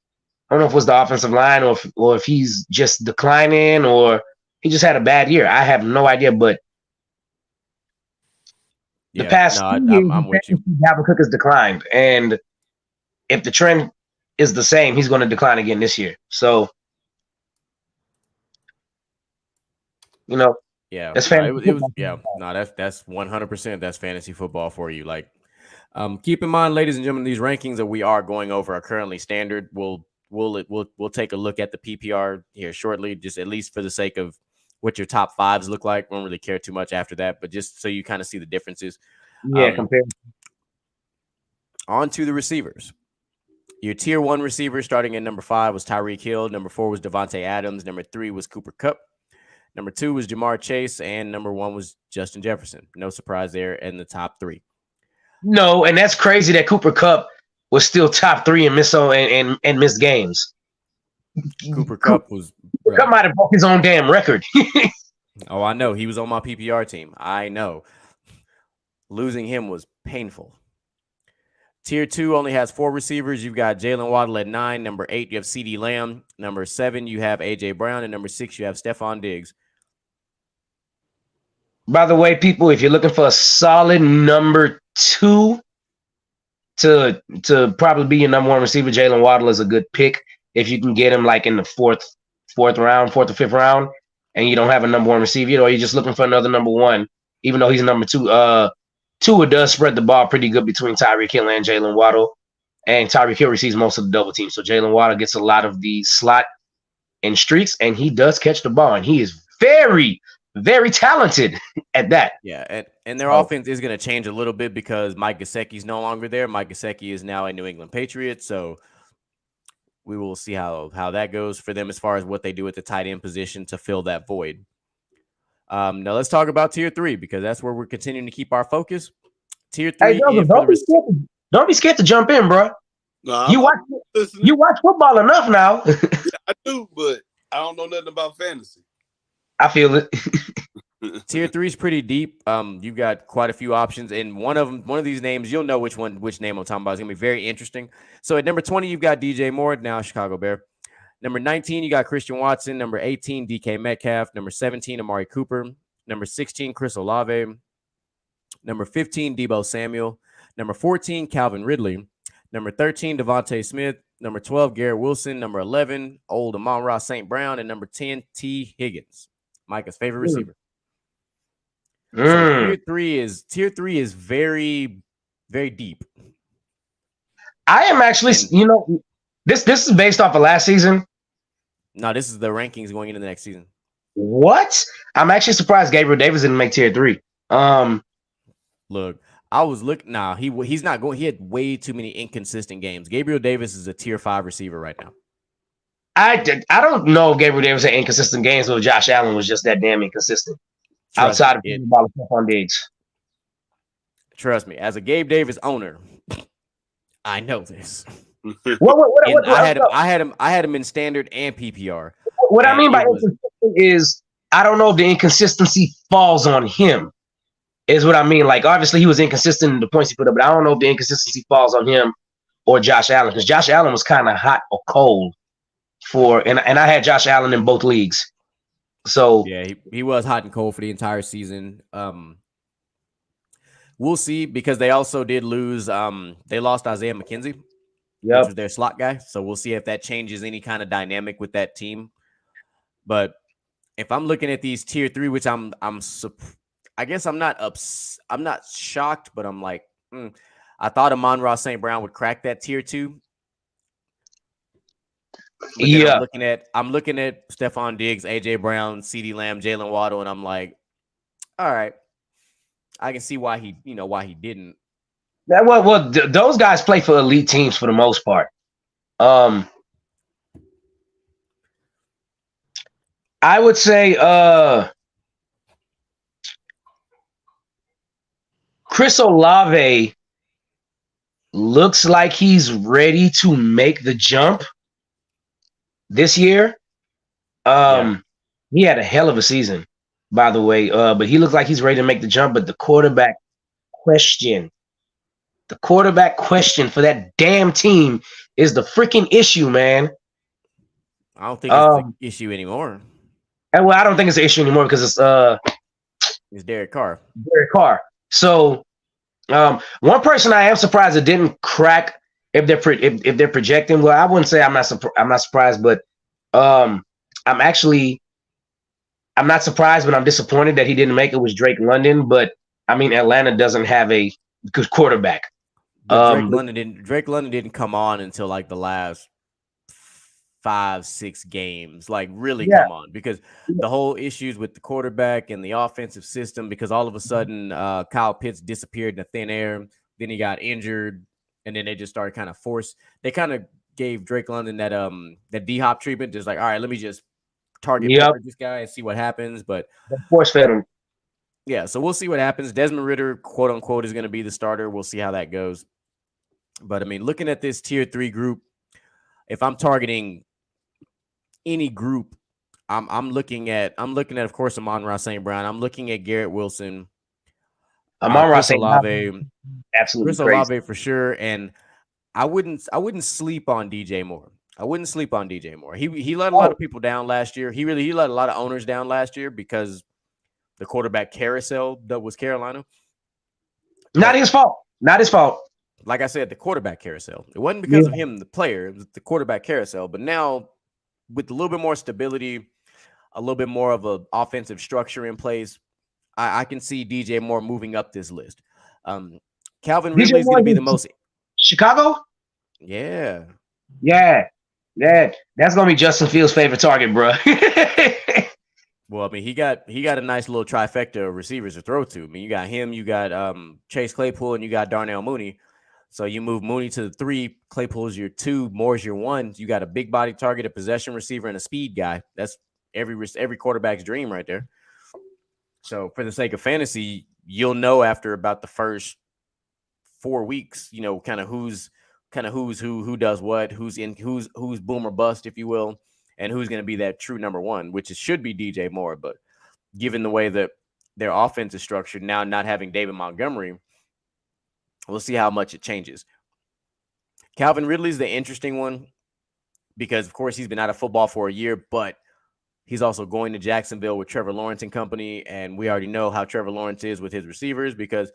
Speaker 1: I don't know if it was the offensive line or if he's just declining or he just had a bad year. I have no idea, but the past 2 years,
Speaker 2: I'm with you.
Speaker 1: Dalvin Cook has declined, and if the trend is the same, he's going to decline again this year. So, that's fantasy.
Speaker 2: That's 100%. That's fantasy football for you. Like, keep in mind, ladies and gentlemen, these rankings that we are going over are currently standard. We'll take a look at the PPR here shortly, just at least for the sake of what your top 5s look like. We don't really care too much after that, but just so you kind of see the differences.
Speaker 1: Yeah, compare.
Speaker 2: On to the receivers. Your tier 1 receiver starting at number 5 was Tyreek Hill. Number 4 was Devontae Adams. Number 3 was Cooper Kupp. Number 2 was Jamar Chase, and number 1 was Justin Jefferson. No surprise there in the top 3.
Speaker 1: No, and that's crazy that Cooper Kupp was still top 3 and missed games.
Speaker 2: Cooper Kupp
Speaker 1: might have broke his own damn record.
Speaker 2: Oh, I know. He was on my PPR team. I know. Losing him was painful. Tier 2 only has 4 receivers. You've got Jalen Waddle at 9. Number 8, you have CeeDee Lamb. Number 7, you have A.J. Brown. And number 6, you have Stephon Diggs.
Speaker 1: By the way, people, if you're looking for a solid number 2 to probably be your number 1 receiver, Jalen Waddle is a good pick. If you can get him like in the fourth or 5th round, and you don't have a number 1 receiver, or you're just looking for another number 1, even though he's number 2. Tua does spread the ball pretty good between Tyreek Hill and Jalen Waddle, and Tyreek Hill receives most of the double team. So Jalen Waddle gets a lot of the slot and streaks, and he does catch the ball, and he is very, very talented at that.
Speaker 2: Yeah, and their offense is going to change a little bit because Mike Gesicki's no longer there. Mike Gesicki is now a New England Patriot, so we will see how that goes for them as far as what they do at the tight end position to fill that void. Now let's talk about tier 3 because that's where we're continuing to keep our focus. Tier 3.
Speaker 1: Hey, don't be scared to jump in, bro.
Speaker 3: No,
Speaker 1: you watch football enough now.
Speaker 3: Yeah, I do, but I don't know nothing about fantasy.
Speaker 1: I feel it.
Speaker 2: Tier 3 is pretty deep. You've got quite a few options, and one of these names, you'll know which name I'm talking about. It's gonna be very interesting. So at number 20, you've got DJ Moore, now Chicago Bear. Number 19, you got Christian Watson. Number 18, DK Metcalf. Number 17, Amari Cooper. Number 16, Chris Olave. Number 15, Deebo Samuel. Number 14, Calvin Ridley. Number 13, Devontae Smith. Number 12, Garrett Wilson. Number 11, old Amon-Ra St. Brown. And number 10, T. Higgins, Micah's favorite receiver. So tier 3 is very, very deep.
Speaker 1: I am actually, this is based off of last season.
Speaker 2: No, this is the rankings going into the next season.
Speaker 1: What? I'm actually surprised Gabriel Davis didn't make tier 3.
Speaker 2: Look, I was looking. Nah, he's not going. He had way too many inconsistent games. Gabriel Davis is a tier 5 receiver right now.
Speaker 1: I don't know if Gabriel Davis had inconsistent games, but Josh Allen was just that damn inconsistent. Outside of Stephon Diggs.
Speaker 2: Trust me, as a Gabe Davis owner, I know this. I had him in standard and PPR.
Speaker 1: What I mean by inconsistent is I don't know if the inconsistency falls on him. Is what I mean. Like obviously he was inconsistent in the points he put up, but I don't know if the inconsistency falls on him or Josh Allen because Josh Allen was kind of hot or cold and I had Josh Allen in both leagues. So
Speaker 2: yeah, he was hot and cold for the entire season. We'll see because they also did lose. They lost Isaiah McKenzie, which was their slot guy. So we'll see if that changes any kind of dynamic with that team. But if I'm looking at these tier 3, which I guess I'm not I'm not shocked, but I'm like, I thought Amon-Ra St. Brown would crack that tier 2. But then
Speaker 1: Yeah.
Speaker 2: I'm looking at Stephon Diggs, AJ Brown, CeeDee Lamb, Jalen Waddle, and I'm like, all right, I can see why he didn't.
Speaker 1: Those guys play for elite teams for the most part. I would say Chris Olave looks like he's ready to make the jump this year. He had a hell of a season, by the way. But he looks like he's ready to make the jump. But the quarterback question for that damn team is the freaking issue, man.
Speaker 2: I don't think it's an issue anymore.
Speaker 1: And well, I don't think it's an issue anymore because
Speaker 2: it's Derek Carr.
Speaker 1: So one person I am surprised it didn't crack if they're projecting. Well, I wouldn't say I'm not surprised, but I'm not surprised, but I'm disappointed that he didn't make it. Was Drake London, but I mean Atlanta doesn't have a good quarterback.
Speaker 2: Drake London didn't come on until like the last 5-6 games, like really come on, because the whole issues with the quarterback and the offensive system, because all of a sudden Kyle Pitts disappeared in thin air, then he got injured, and then they just started kind of they kind of gave Drake London that D-hop treatment, just like, all right, let me just target this guy and see what happens. But
Speaker 1: force fed him.
Speaker 2: Yeah, so we'll see what happens. Desmond Ridder, quote unquote, is going to be the starter. We'll see how that goes. But I mean, looking at this tier 3 group, if I'm targeting any group, I'm looking at, of course, Amon-Ra St. Brown. I'm looking at Garrett Wilson,
Speaker 1: Amon-Ra St. Brown,
Speaker 2: absolutely Chris Olave for sure. And I wouldn't sleep on DJ Moore. He let a lot of people down last year. He let a lot of owners down last year because the quarterback carousel that was Carolina.
Speaker 1: Not his fault.
Speaker 2: Like I said, the quarterback carousel. It wasn't because of him, the player. It was the quarterback carousel. But now, with a little bit more stability, a little bit more of an offensive structure in place, I can see DJ Moore moving up this list. Calvin Ridley is going to be the most.
Speaker 1: Chicago?
Speaker 2: Yeah.
Speaker 1: That's going to be Justin Fields' favorite target, bro.
Speaker 2: Well, I mean, he got a nice little trifecta of receivers to throw to. I mean, you got him, you got Chase Claypool, and you got Darnell Mooney. So you move Mooney to the 3, Claypool's your 2, Moore's your 1. You got a big body target, a possession receiver, and a speed guy. That's every quarterback's dream right there. So for the sake of fantasy, you'll know after about the first 4 weeks, kind of who's who does what, who's boom or bust, if you will, and who's going to be that true number 1, which should be DJ Moore. But given the way that their offense is structured now, not having David Montgomery, we'll see how much it changes. Calvin Ridley's the interesting one because, of course, he's been out of football for a year, but he's also going to Jacksonville with Trevor Lawrence and company, and we already know how Trevor Lawrence is with his receivers, because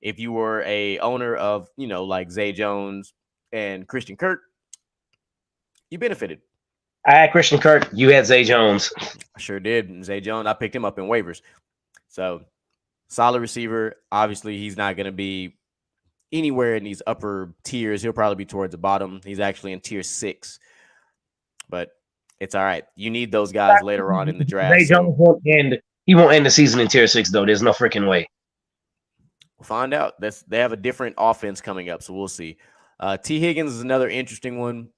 Speaker 2: if you were a owner of, like Zay Jones and Christian Kirk, you benefited.
Speaker 1: I had Christian Kirk. You had Zay Jones.
Speaker 2: I sure did. And Zay Jones, I picked him up in waivers. So, solid receiver. Obviously, he's not going to be anywhere in these upper tiers. He'll probably be towards the bottom. He's actually in tier 6. But it's all right. You need those guys later on in the draft.
Speaker 1: Zay Jones won't end. He won't end the season in tier 6, though. There's no freaking way.
Speaker 2: We'll find out. They have a different offense coming up, so we'll see. T. Higgins is another interesting one.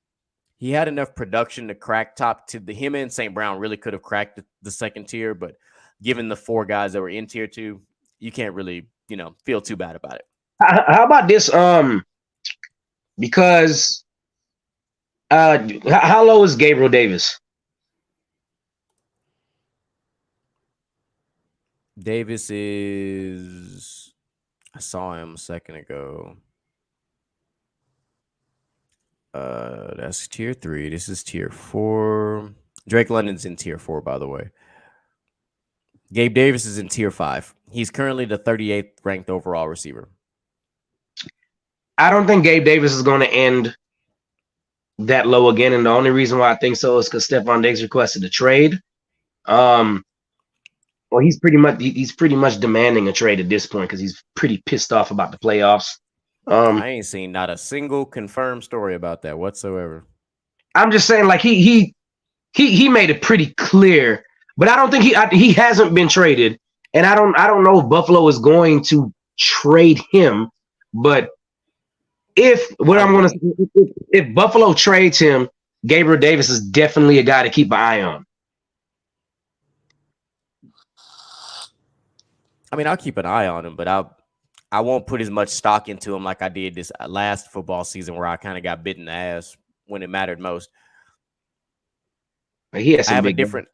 Speaker 2: He had enough production to crack top to him, and St. Brown really could have cracked the second tier, but given the 4 guys that were in tier 2, you can't really, feel too bad about it.
Speaker 1: How about this? Because how low is Gabriel Davis?
Speaker 2: Davis is, I saw him a second ago. That's tier 3. This is tier 4. Drake London's in tier 4, by the way. Gabe Davis is in tier 5. He's currently the 38th ranked overall receiver.
Speaker 1: I don't think Gabe Davis is going to end that low again, and the only reason why I think so is because Stephon Diggs requested a trade. Well, he's pretty much demanding a trade at this point because he's pretty pissed off about the playoffs.
Speaker 2: I ain't seen not a single confirmed story about that whatsoever.
Speaker 1: I'm just saying, like he made it pretty clear, but I don't think he hasn't been traded, and I don't know if Buffalo is going to trade him, but if Buffalo trades him, Gabriel Davis is definitely a guy to keep an eye on.
Speaker 2: I mean, I'll keep an eye on him, but I won't put as much stock into him like I did this last football season where I kind of got bit in the ass when it mattered most.
Speaker 1: But he has some
Speaker 2: I have a
Speaker 1: big
Speaker 2: different.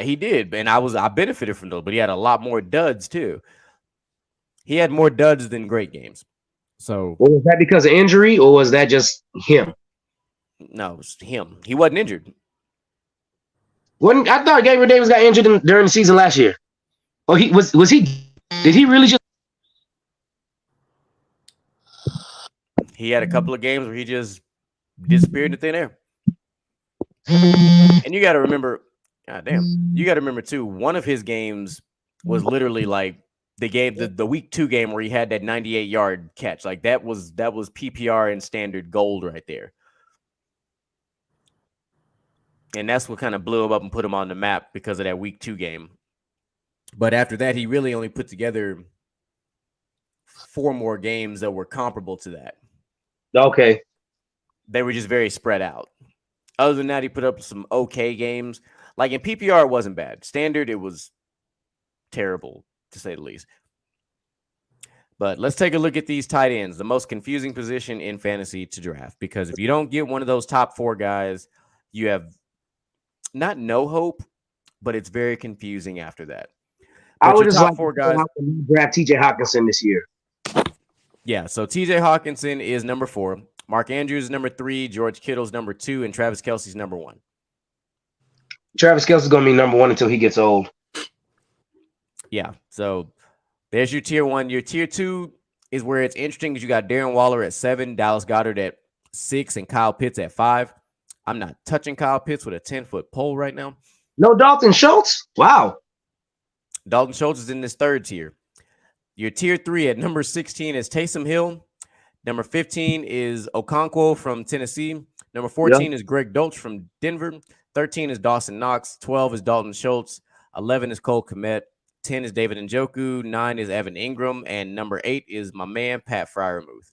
Speaker 2: He did, and I benefited from those, but he had a lot more duds too. He had more duds than great games. So
Speaker 1: Was that because of injury, or was that just him?
Speaker 2: no, it was him. He wasn't injured.
Speaker 1: I thought Gabriel Davis got injured during the season last year. Oh, he was he? Did he really just?
Speaker 2: He had a couple of games where he just disappeared into thin air. And you got to remember, goddamn, you got to remember too. One of his games was literally like the week 2 game where he had that 98-yard catch. Like that was PPR and standard gold right there. And that's what kind of blew him up and put him on the map because of that week 2 game. But after that, he really only put together 4 more games that were comparable to that.
Speaker 1: Okay.
Speaker 2: They were just very spread out. Other than that, he put up some okay games. Like in PPR, it wasn't bad. Standard, it was terrible, to say the least. But let's take a look at these tight ends, the most confusing position in fantasy to draft. Because if you don't get one of those top 4 guys, you have not no hope, but it's very confusing after that. But
Speaker 1: I would just like
Speaker 2: 4 guys
Speaker 1: draft TJ Hawkinson this year.
Speaker 2: Yeah, so TJ Hawkinson is number 4. Mark Andrews is number 3. George Kittle's number 2. And Travis Kelce's number 1.
Speaker 1: Travis Kelce's going to be number 1 until he gets old.
Speaker 2: Yeah, so there's your tier 1. Your tier 2 is where it's interesting because you got Darren Waller at 7, Dallas Goedert at 6, and Kyle Pitts at 5. I'm not touching Kyle Pitts with a 10-foot pole right now.
Speaker 1: No Dalton Schultz? Wow.
Speaker 2: Dalton Schultz is in this 3rd tier. Your tier 3 at number 16 is Taysom Hill. Number 15 is Okonkwo from Tennessee. Number 14 is Greg Dolch from Denver. 13 is Dawson Knox. 12 is Dalton Schultz. 11 is Cole Kmet. 10 is David Njoku. 9 is Evan Ingram. And number 8 is my man, Pat Freiermuth.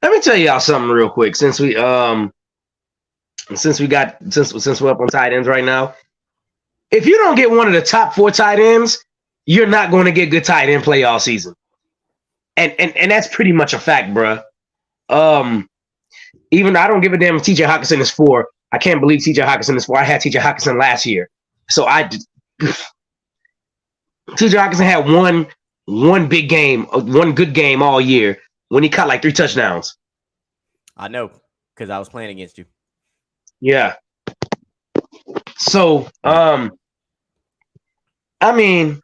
Speaker 1: Let me tell y'all something real quick. Since we're up on tight ends right now, if you don't get one of the top 4 tight ends, you're not going to get good tight end play all season. And that's pretty much a fact, bro. Even I don't give a damn if TJ Hawkinson is 4. I can't believe TJ Hawkinson is 4. I had TJ Hawkinson last year. So TJ Hawkinson had one big game, one good game all year when he caught like 3 touchdowns.
Speaker 2: I know, because I was playing against you.
Speaker 1: Yeah. So, I mean,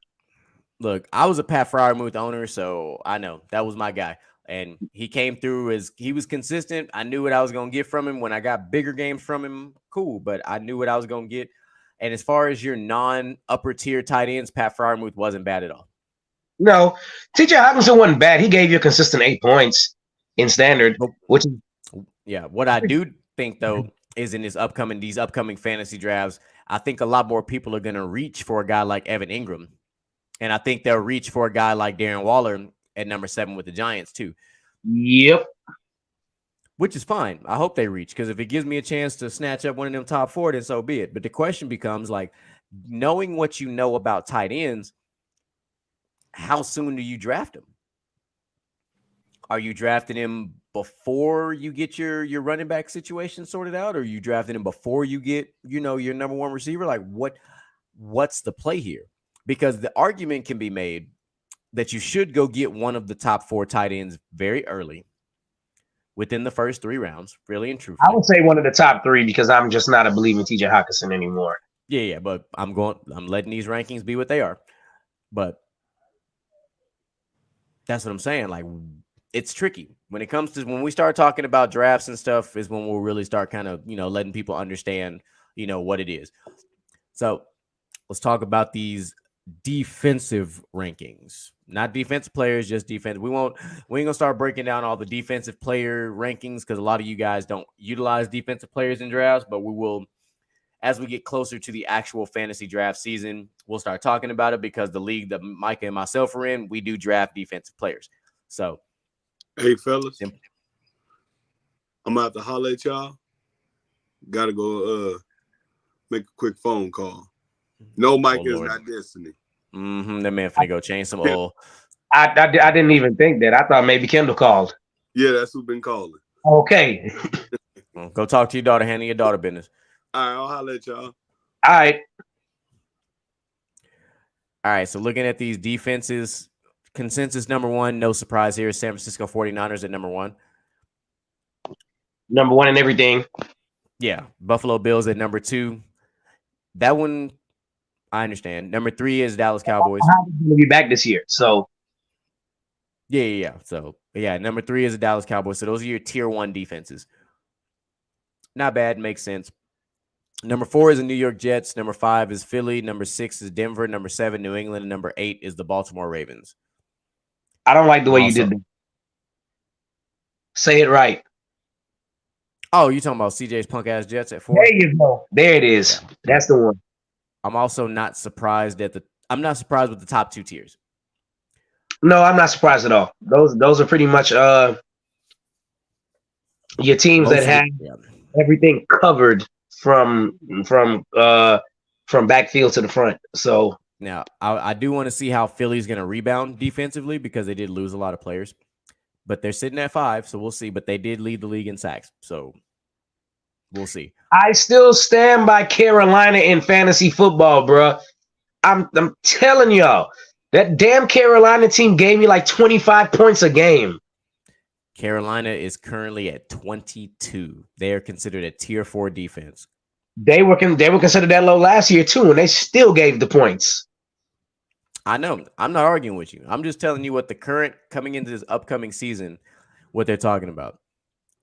Speaker 2: look, I was a Pat Freiermuth owner, so I know that was my guy. And he came through as he was consistent. I knew what I was going to get from him. When I got bigger games from him, cool, but I knew what I was going to get. And as far as your non-upper tier tight ends, Pat Freiermuth wasn't bad at all.
Speaker 1: No, TJ Hawkinson wasn't bad. He gave you a consistent 8 points in standard, which is
Speaker 2: what I do think though is in these upcoming fantasy drafts, I think a lot more people are going to reach for a guy like Evan Ingram. And I think they'll reach for a guy like Darren Waller at number 7 with the Giants too.
Speaker 1: Yep.
Speaker 2: Which is fine. I hope they reach, because if it gives me a chance to snatch up one of them top 4, then so be it. But the question becomes, like, knowing what you know about tight ends, how soon do you draft him? Are you drafting him before you get your running back situation sorted out? Or are you drafting him before you get, your number 1 receiver? Like, what's the play here? Because the argument can be made that you should go get one of the top 4 tight ends very early within the first 3 rounds, really and truthfully.
Speaker 1: I would say one of the top 3 because I'm just not a believing TJ Hawkinson anymore.
Speaker 2: Yeah, but I'm letting these rankings be what they are. But that's what I'm saying. Like, it's tricky. When we start talking about drafts and stuff is when we'll really start kind of, letting people understand, what it is. So let's talk about these defensive rankings, not defensive players, just defense. We ain't gonna start breaking down all the defensive player rankings because a lot of you guys don't utilize defensive players in drafts, but we will as we get closer to the actual fantasy draft season. We'll start talking about it because the league that Micah and myself are in, we do draft defensive players. So,
Speaker 3: hey fellas, I'm gonna have to holler at y'all. Gotta go make a quick phone call. No, Micah is not Destiny.
Speaker 2: That man finna go change some oil.
Speaker 1: I didn't even think that. I thought maybe Kendall called.
Speaker 3: Yeah, that's who's been calling.
Speaker 1: Okay.
Speaker 2: Go talk to your daughter. Handle your daughter business.
Speaker 3: All right, I'll holler at y'all.
Speaker 1: All right.
Speaker 2: All right, so looking at these defenses, consensus number one, no surprise here, San Francisco 49ers at number one.
Speaker 1: Number one in everything.
Speaker 2: Yeah, Buffalo Bills at number two. That one, I understand. Number three is Dallas Cowboys.
Speaker 1: Going to be back this year, so.
Speaker 2: Yeah. So, yeah, number three is the Dallas Cowboys. So those are your tier one defenses. Not bad, makes sense. Number four is the New York Jets. Number five is Philly. Number six is Denver. Number seven, New England. And number eight is the Baltimore Ravens.
Speaker 1: I don't like the way you did that. Say it right.
Speaker 2: Oh, you talking about CJ's punk ass Jets at four?
Speaker 1: There you go. There it is. Yeah. That's the one.
Speaker 2: I'm also not surprised I'm not surprised with the top two tiers.
Speaker 1: No, I'm not surprised at all. Those are pretty much your teams that have everything covered from backfield to the front. So
Speaker 2: now I do want to see how Philly's going to rebound defensively because they did lose a lot of players, but they're sitting at 5, so we'll see. But they did lead the league in sacks, so we'll see.
Speaker 1: I still stand by Carolina in fantasy football, bro. I'm telling y'all, that damn Carolina team gave me like 25 points a game.
Speaker 2: Carolina is currently at 22. They are considered a tier 4 defense.
Speaker 1: They were considered that low last year too, and they still gave the points.
Speaker 2: I know. I'm not arguing with you. I'm just telling you what the current coming into this upcoming season, what they're talking about.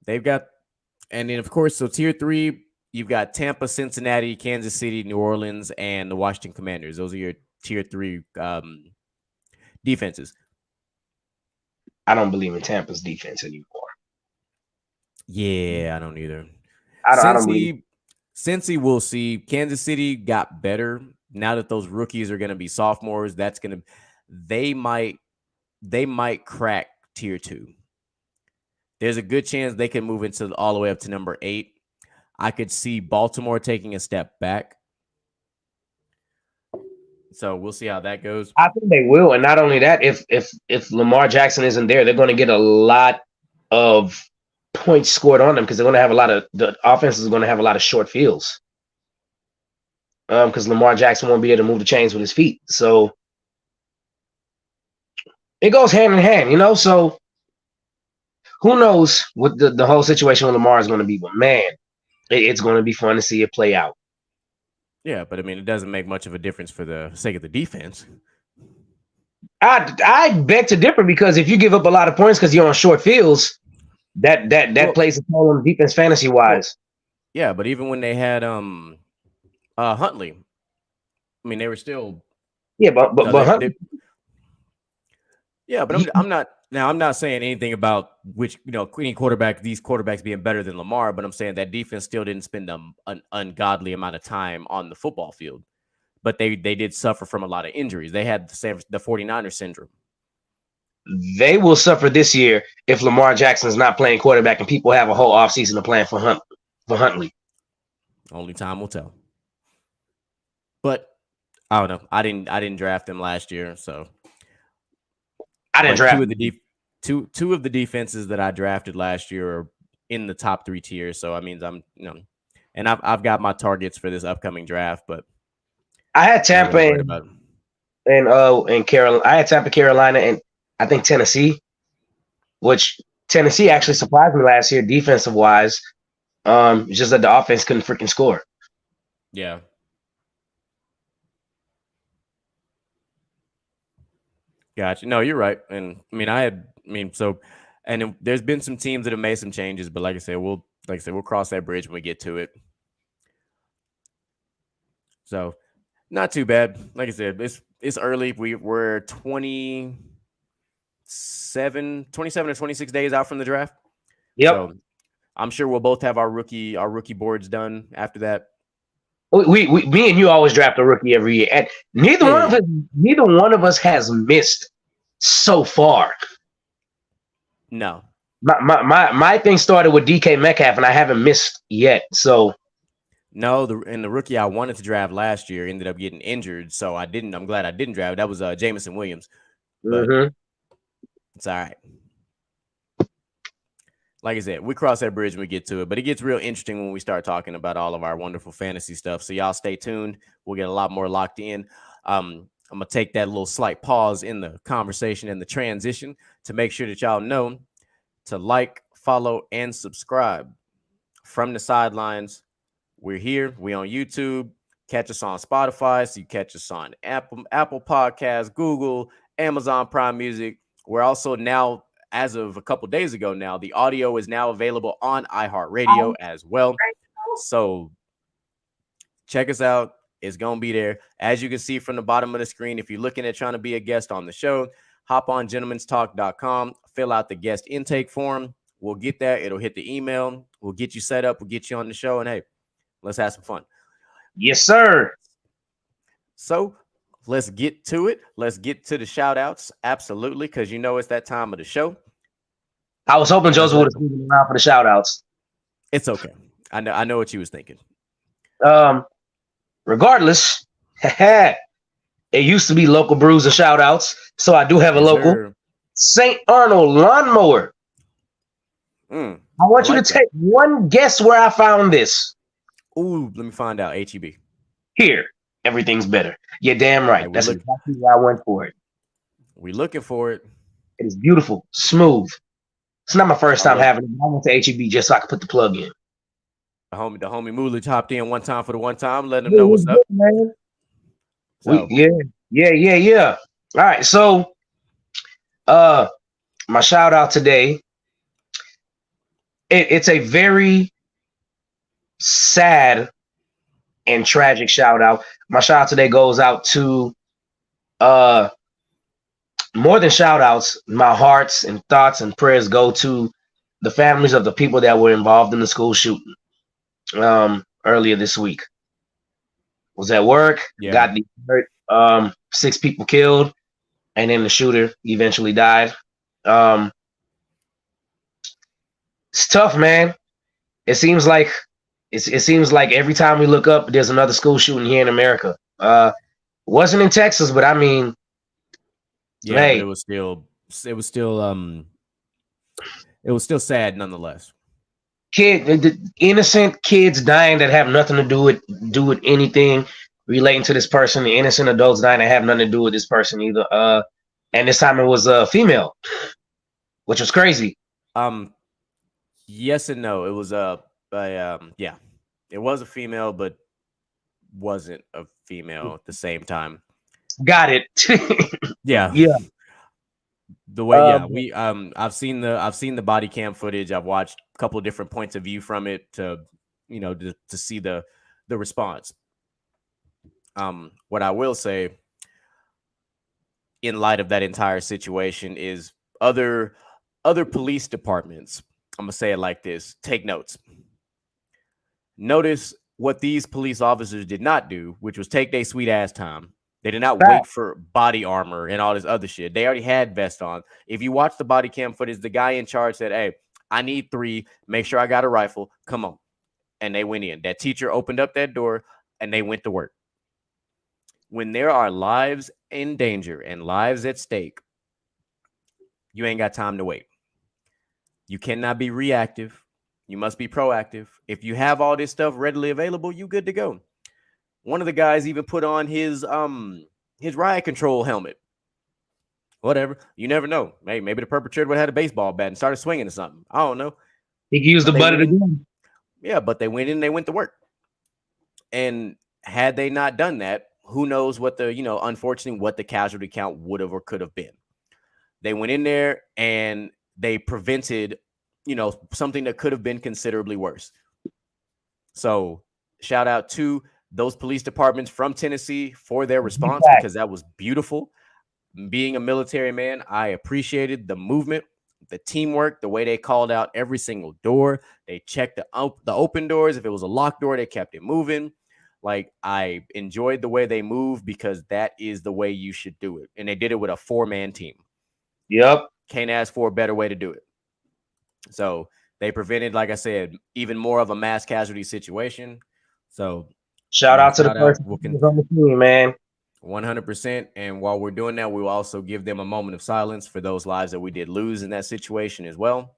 Speaker 2: They've got, and then of course, so tier 3, you've got Tampa, Cincinnati, Kansas City, New Orleans, and the Washington Commanders. Those are your tier 3 defenses.
Speaker 1: I don't believe in Tampa's defense anymore.
Speaker 2: Yeah, I don't either.
Speaker 1: I don't believe.
Speaker 2: Cincy, we'll see. Kansas City got better now that those rookies are going to be sophomores. They might crack tier 2. There's a good chance they can move into all the way up to number 8. I could see Baltimore taking a step back. So we'll see how that goes.
Speaker 1: I think they will, and not only that, if Lamar Jackson isn't there, they're going to get a lot of points scored on them because they're going to have the offense is going to have a lot of short fields. Because Lamar Jackson won't be able to move the chains with his feet, so it goes hand in hand, you know. So who knows what the whole situation with Lamar is going to be? But man, it's going to be fun to see it play out.
Speaker 2: Yeah, but I mean, it doesn't make much of a difference for the sake of the defense.
Speaker 1: I beg to differ because if you give up a lot of points because you're on short fields, that plays a toll on defense fantasy wise.
Speaker 2: Yeah, but even when they had Huntley, I mean, they were still.
Speaker 1: Yeah, but Huntley.
Speaker 2: Yeah, but I'm not saying anything about which any quarterback, these quarterbacks being better than Lamar, but I'm saying that defense still didn't spend an ungodly amount of time on the football field, but they did suffer from a lot of injuries. They had the 49ers syndrome.
Speaker 1: They will suffer this year if Lamar Jackson is not playing quarterback and people have a whole offseason to plan for Huntley. Only
Speaker 2: time will tell. But I don't know. I didn't draft him last year, so
Speaker 1: I didn't draft
Speaker 2: two of the defenses that I drafted last year are in the top 3 tiers. So I mean, and I've got my targets for this upcoming draft, but
Speaker 1: I had Tampa and Carolina. I had Tampa, Carolina, and I think Tennessee, which Tennessee actually surprised me last year defensive wise. Just that the offense couldn't freaking score.
Speaker 2: Yeah. Gotcha. No, you're right. And there's been some teams that have made some changes, but like I said, we'll cross that bridge when we get to it. So Not too bad. Like I said, it's early. We're 27 or 26 days out from the draft.
Speaker 1: Yep.
Speaker 2: So I'm sure we'll both have our rookie boards done after that.
Speaker 1: Me and you always draft a rookie every year, and neither one of us has missed so far.
Speaker 2: No.
Speaker 1: My thing started with DK Metcalf, and I haven't missed yet. So
Speaker 2: No, the rookie I wanted to draft last year ended up getting injured, so I didn't. I'm glad I didn't draft. That was Jameson Williams, but it's all right. Like I said, we cross that bridge when we get to it, but it gets real interesting when we start talking about all of our wonderful fantasy stuff. So y'all stay tuned. We'll get a lot more locked in. I'm going to take that little slight pause in the conversation and the transition to make sure that y'all know to like, follow, and subscribe. From the sidelines, we're here. We on YouTube. Catch us on Spotify. So you catch us on Apple Podcasts, Google, Amazon Prime Music. We're also now, as of a couple days ago now, the audio is now available on iHeartRadio as well. So check us out. It's going to be there. As you can see from the bottom of the screen, if you're looking at trying to be a guest on the show, hop on gentlemanstalk.com, fill out the guest intake form. We'll get that. It'll hit the email. We'll get you set up. We'll get you on the show. And hey, let's have some fun.
Speaker 1: yes, sir.
Speaker 2: So let's get to it. Let's get to the shout outs. Absolutely. Because you know it's that time of the show.
Speaker 1: I was hoping Joseph would have been around for the shout outs.
Speaker 2: It's okay. I know what you was thinking.
Speaker 1: Regardless, it used to be local brews and shout outs. So I do have a local St. Arnold lawnmower. I want you to take one guess where I found this.
Speaker 2: Ooh, let me find out. HEB.
Speaker 1: Here. Everything's better. You're damn right. That's exactly why I went for it.
Speaker 2: We looking for it.
Speaker 1: It is beautiful, smooth. It's not my first time having it. I went to HEB just so I could put the plug in.
Speaker 2: The homie Mooley hopped in one time for the one time, letting him know what's up.
Speaker 1: Man. So. Yeah. All right, so my shout out today. It's a very sad and tragic shout out. My shout out today goes out to more than shout outs. My hearts and thoughts and prayers go to the families of the people that were involved in the school shooting earlier this week. Was at work, got hurt, 6 people killed, and then the shooter eventually died. It's tough, man. It seems like every time we look up, there's another school shooting here in America. Wasn't in Texas, but I mean,
Speaker 2: but it was still sad nonetheless.
Speaker 1: Innocent kids dying that have nothing to do with anything relating to this person. The innocent adults dying that have nothing to do with this person either. And this time it was a female, which was crazy.
Speaker 2: Yes and no. It was it was a female, but wasn't a female at the same time.
Speaker 1: Got it.
Speaker 2: Yeah. The way, I've seen the body cam footage. I've watched a couple of different points of view from it to see the response. What I will say, in light of that entire situation, is other police departments. I'm gonna say it like this: take notes. Notice what these police officers did not do, which was take their sweet ass time. They did not wait for body armor and all this other shit. They already had vests on. If you watch the body cam footage, the guy in charge said, "Hey, I need 3. Make sure I got a rifle. Come on." And they went in. That teacher opened up that door and they went to work. When there are lives in danger and lives at stake, you ain't got time to wait. You cannot be reactive. You must be proactive. If you have all this stuff readily available, you good to go. One of the guys even put on his riot control helmet. Whatever. You never know. Maybe the perpetrator would have had a baseball bat and started swinging or something. I don't know.
Speaker 1: He could use the butt of the gun.
Speaker 2: Yeah, but they went in, they went to work. And had they not done that, who knows what unfortunately, what the casualty count would have or could have been. They went in there and they prevented, something that could have been considerably worse. So shout out to those police departments from Tennessee for their response because that was beautiful. Being a military man, I appreciated the movement, the teamwork, the way they called out every single door. They checked the open doors. If it was a locked door, they kept it moving. Like, I enjoyed the way they moved because that is the way you should do it. And they did it with a 4-man team.
Speaker 1: Yep.
Speaker 2: Can't ask for a better way to do it. So they prevented, like I said, even more of a mass casualty situation. So
Speaker 1: shout out to the person who's on the team, man.
Speaker 2: 100%. And while we're doing that, we'll also give them a moment of silence for those lives that we did lose in that situation as well.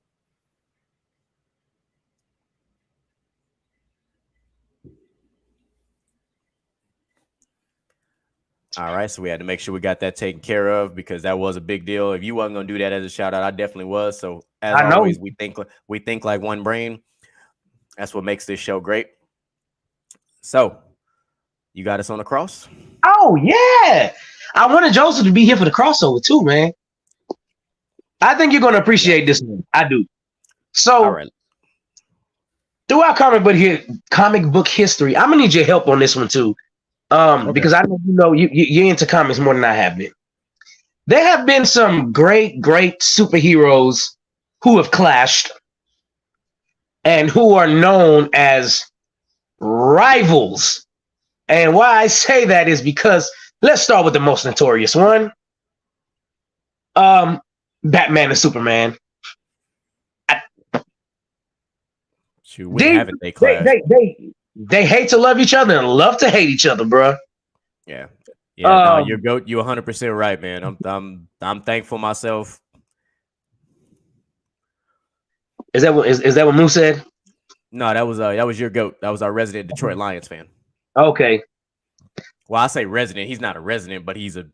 Speaker 2: All right, so we had to make sure we got that taken care of because that was a big deal. If you wasn't gonna do that as a shout out, I definitely was. So as always, we think like one brain. That's what makes this show great. So you got us on the cross?
Speaker 1: Oh yeah, I wanted Joseph to be here for the crossover too, man. I think you're gonna appreciate this one. I do. So
Speaker 2: all right.
Speaker 1: Throughout comic book history, I'm gonna need your help on this one too. Because I know you're into comics more than I have been. There have been some great superheroes who have clashed and who are known as rivals. And why I say that is because let's start with the most notorious one. Batman and Superman.
Speaker 2: They clashed.
Speaker 1: They hate to love each other and love to hate each other, bro.
Speaker 2: Yeah. No, you're 100% right, man. I'm thankful myself.
Speaker 1: Is that what Moose said?
Speaker 2: No, that was your goat. That was our resident Detroit Lions fan.
Speaker 1: Okay.
Speaker 2: Well, I say resident. He's not a resident, but he's a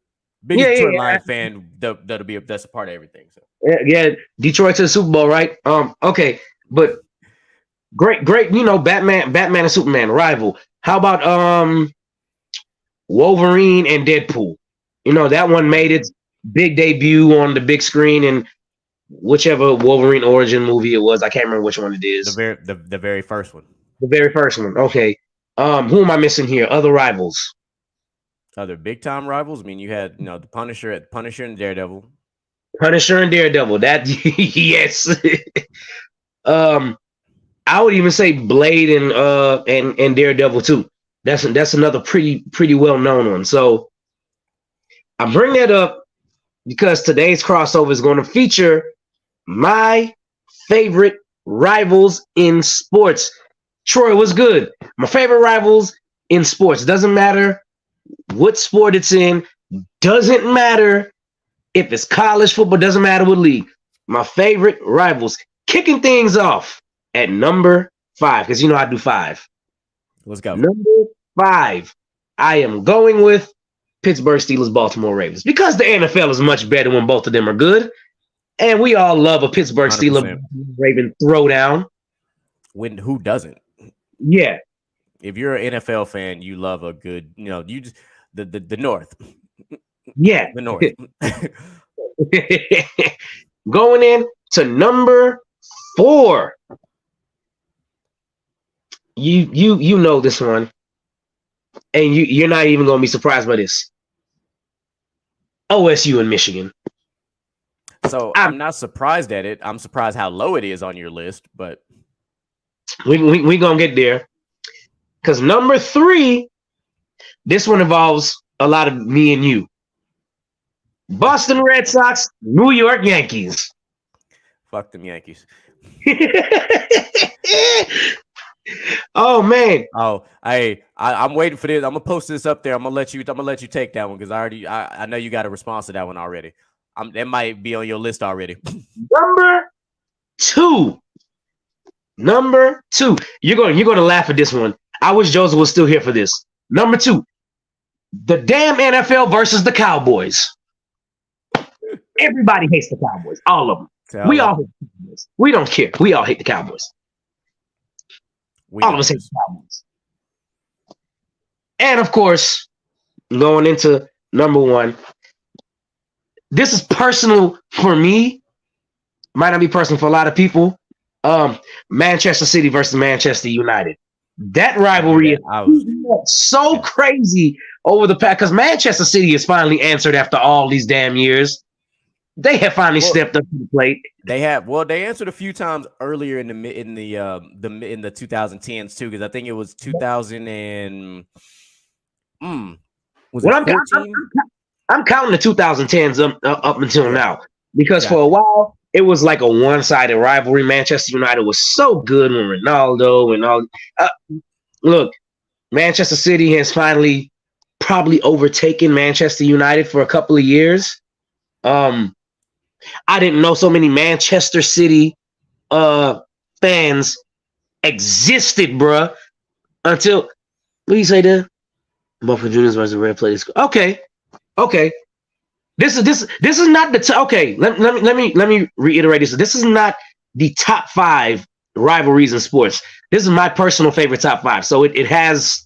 Speaker 2: big Detroit Lions fan. That's a part of everything. So
Speaker 1: yeah, Detroit to the Super Bowl, right? Okay, but great, Batman and Superman rival. How about Wolverine and Deadpool? That one made its big debut on the big screen in whichever Wolverine origin movie it was. I can't remember which one it is.
Speaker 2: The very first one.
Speaker 1: The very first one. Okay. Who am I missing here? Other rivals.
Speaker 2: Other big time rivals. I mean, you had the Punisher and Daredevil.
Speaker 1: Punisher and Daredevil. That yes. I would even say Blade and Daredevil too. That's another pretty well known one. So I bring that up because today's crossover is going to feature my favorite rivals in sports. Troy, what's good? My favorite rivals in sports. Doesn't matter what sport it's in. Doesn't matter if it's college football. Doesn't matter what league. My favorite rivals. Kicking things off at number 5, because I do 5.
Speaker 2: Let's go.
Speaker 1: Number 5. I am going with Pittsburgh Steelers, Baltimore Ravens, because the NFL is much better when both of them are good. And we all love a Pittsburgh Steelers Raven throwdown.
Speaker 2: Who doesn't?
Speaker 1: Yeah.
Speaker 2: If you're an NFL fan, you love a good, you just the North.
Speaker 1: Yeah.
Speaker 2: The North.
Speaker 1: Going in to number 4. You know this one. And you're not even gonna be surprised by this. OSU and Michigan.
Speaker 2: So I'm not surprised at it. I'm surprised how low it is on your list, but
Speaker 1: we gonna get there. Because number 3, this one involves a lot of me and you. Boston Red Sox, New York Yankees.
Speaker 2: Fuck them Yankees.
Speaker 1: Oh man.
Speaker 2: Oh, I'm waiting for this. I'm gonna post this up there. I'm gonna let you take that one because I know you got a response to that one already. That might be on your list already.
Speaker 1: Number 2. You're gonna laugh at this one. I wish Joseph was still here for this. Number 2. The damn NFL versus the Cowboys. Everybody hates the Cowboys. All of them. We all hate the Cowboys. We don't care. We all hate the Cowboys. All of us hate the Cowboys. And of course, going into number 1, this is personal for me. Might not be personal for a lot of people. Manchester City versus Manchester United. That rivalry is so crazy over the past because Manchester City has finally answered after all these damn years. They have finally stepped up to the plate.
Speaker 2: They have. Well, they answered a few times earlier in the 2010s too, because I think it was 2000 and was it 14?
Speaker 1: I'm counting the 2010s up until now because
Speaker 2: Gotcha.
Speaker 1: for a while it was like a one-sided rivalry. Manchester United was so good when Ronaldo and all. Look, Manchester City has finally probably overtaken Manchester United for a couple of years. I didn't know so many Manchester City fans existed, bruh, until what do you say there? Buffalo Juniors versus Red Plate. Okay. This is not the okay. Let me reiterate this. This is not the top 5 rivalries in sports. This is my personal favorite top 5. So it has.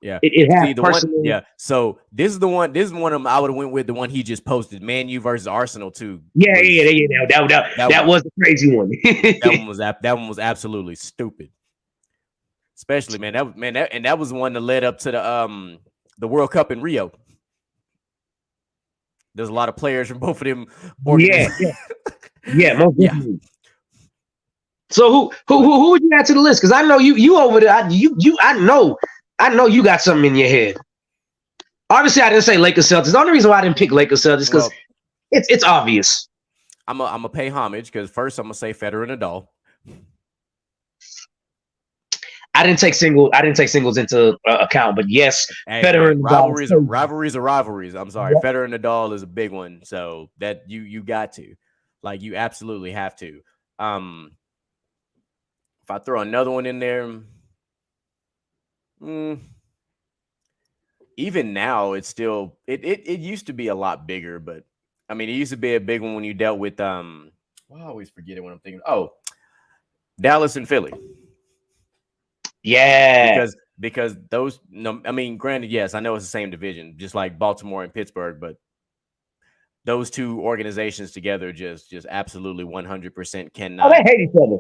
Speaker 2: Yeah,
Speaker 1: it has
Speaker 2: the personal, one. Yeah, so this is the one. This is one of them. I would have went with the one he just posted. Man U versus Arsenal too.
Speaker 1: Yeah. That was a crazy one.
Speaker 2: that one was absolutely stupid. Especially that was the one that led up to the World Cup in Rio. There's a lot of players from both of them.
Speaker 1: Yeah, most definitely. So who would you add to the list? Because I know you over there. I know you got something in your head. Obviously, I didn't say Lakers Celtics. The only reason why I didn't pick Lakers Celtics because it's obvious.
Speaker 2: I'm gonna pay homage because first I'm gonna say Federer and Nadal.
Speaker 1: I didn't take singles into account, but yes,
Speaker 2: Federer and Nadal. Rivalries are rivalries. I'm sorry, Federer and Nadal is a big one, so that you got to, like, you absolutely have to. If I throw another one in there, even now it's still it used to be a lot bigger, but I mean it used to be a big one when you dealt with I always forget it when I'm thinking. Oh, Dallas and Philly.
Speaker 1: Yeah,
Speaker 2: because those. No, I mean, granted, yes, I know it's the same division, just like Baltimore and Pittsburgh, but those two organizations together just absolutely 100% cannot.
Speaker 1: Oh, they hate each other.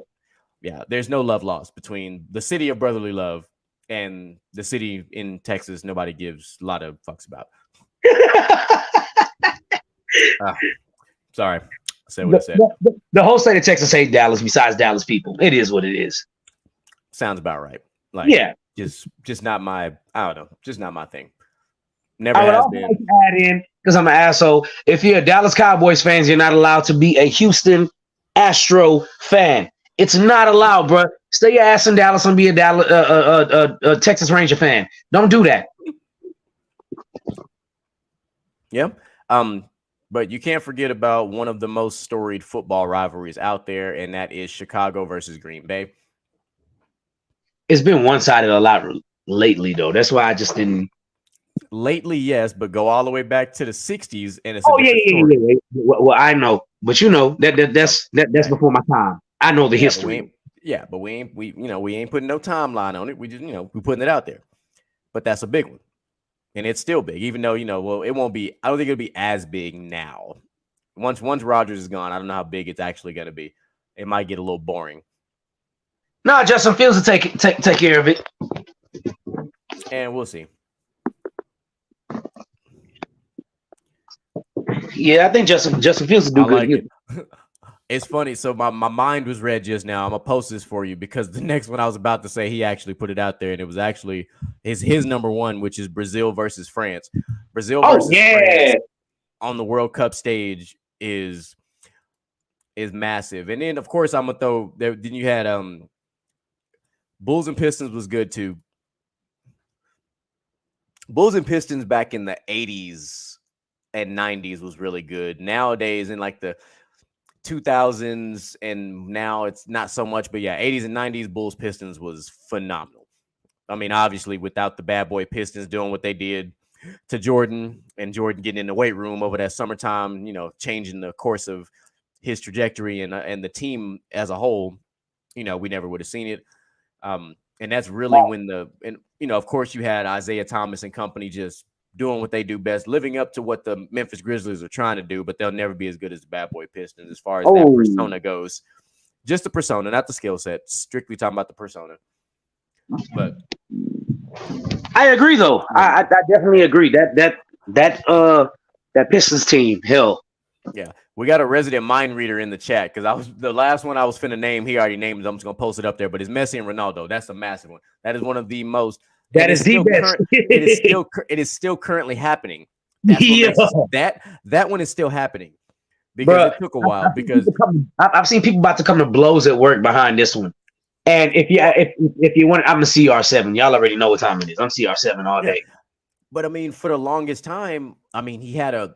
Speaker 2: Yeah, there's no love lost between the city of brotherly love and the city in Texas. Nobody gives a lot of fucks about. Sorry, I said what I said.
Speaker 1: The whole state of Texas hates Dallas. Besides Dallas people, it is what it is.
Speaker 2: Sounds about right. Like,
Speaker 1: yeah,
Speaker 2: just not my. I don't know. Just not my thing. Never
Speaker 1: I would
Speaker 2: has
Speaker 1: also
Speaker 2: been.
Speaker 1: like to add in because I'm an asshole. If you're a Dallas Cowboys fan, you're not allowed to be a Houston Astro fan. It's not allowed, bro. Stay your ass in Dallas and be a Dallas, a Texas Ranger fan. Don't do that.
Speaker 2: Yeah. But you can't forget about one of the most storied football rivalries out there, and that is Chicago versus Green Bay.
Speaker 1: It's been one-sided a lot lately, though. That's why I just didn't.
Speaker 2: Lately, yes, but go all the way back to the 60s, and it's
Speaker 1: yeah. Well, I know, but you know that's before my time. I know the history.
Speaker 2: But we ain't putting no timeline on it. We just we're putting it out there. But that's a big one, and it's still big, even though it won't be. I don't think it'll be as big now. Once Rodgers is gone, I don't know how big it's actually going to be. It might get a little boring.
Speaker 1: No, Justin Fields will take care of it,
Speaker 2: and we'll see.
Speaker 1: Yeah, I think Justin Fields will do good.
Speaker 2: Like it's funny. So my mind was read just now. I'm gonna post this for you because the next one I was about to say, he actually put it out there, and it was actually his number one, which is Brazil versus France. Brazil versus France on the World Cup stage is massive. And then of course I'm gonna throw there. Then you had Bulls and Pistons was good too. Bulls and Pistons back in the 80s and 90s was really good. Nowadays in like the 2000s and now it's not so much, but yeah, 80s and 90s Bulls Pistons was phenomenal. I mean, obviously without the bad boy Pistons doing what they did to Jordan and Jordan getting in the weight room over that summertime, changing the course of his trajectory and the team as a whole, we never would have seen it. And that's really when of course you had Isaiah Thomas and company just doing what they do best, living up to what the Memphis Grizzlies are trying to do, but they'll never be as good as the bad boy Pistons as far as that persona goes. Just the persona, not the skill set. Strictly talking about the persona. But
Speaker 1: I agree, though. I definitely agree. That Pistons team, hell.
Speaker 2: yeah, we got a resident mind reader in the chat because I was the last one I was finna name. He already named it. I'm just gonna post it up there. But it's Messi and Ronaldo. That's a massive one. That is one of the most.
Speaker 1: That is the best.
Speaker 2: It is still currently happening. That's what makes that one is still happening because it took a while.
Speaker 1: I've seen people about to come to blows at work behind this one. And if you want, I'm the CR7. Y'all already know what time it is. I'm CR7 all day.
Speaker 2: But I mean, for the longest time, I mean, Ronaldo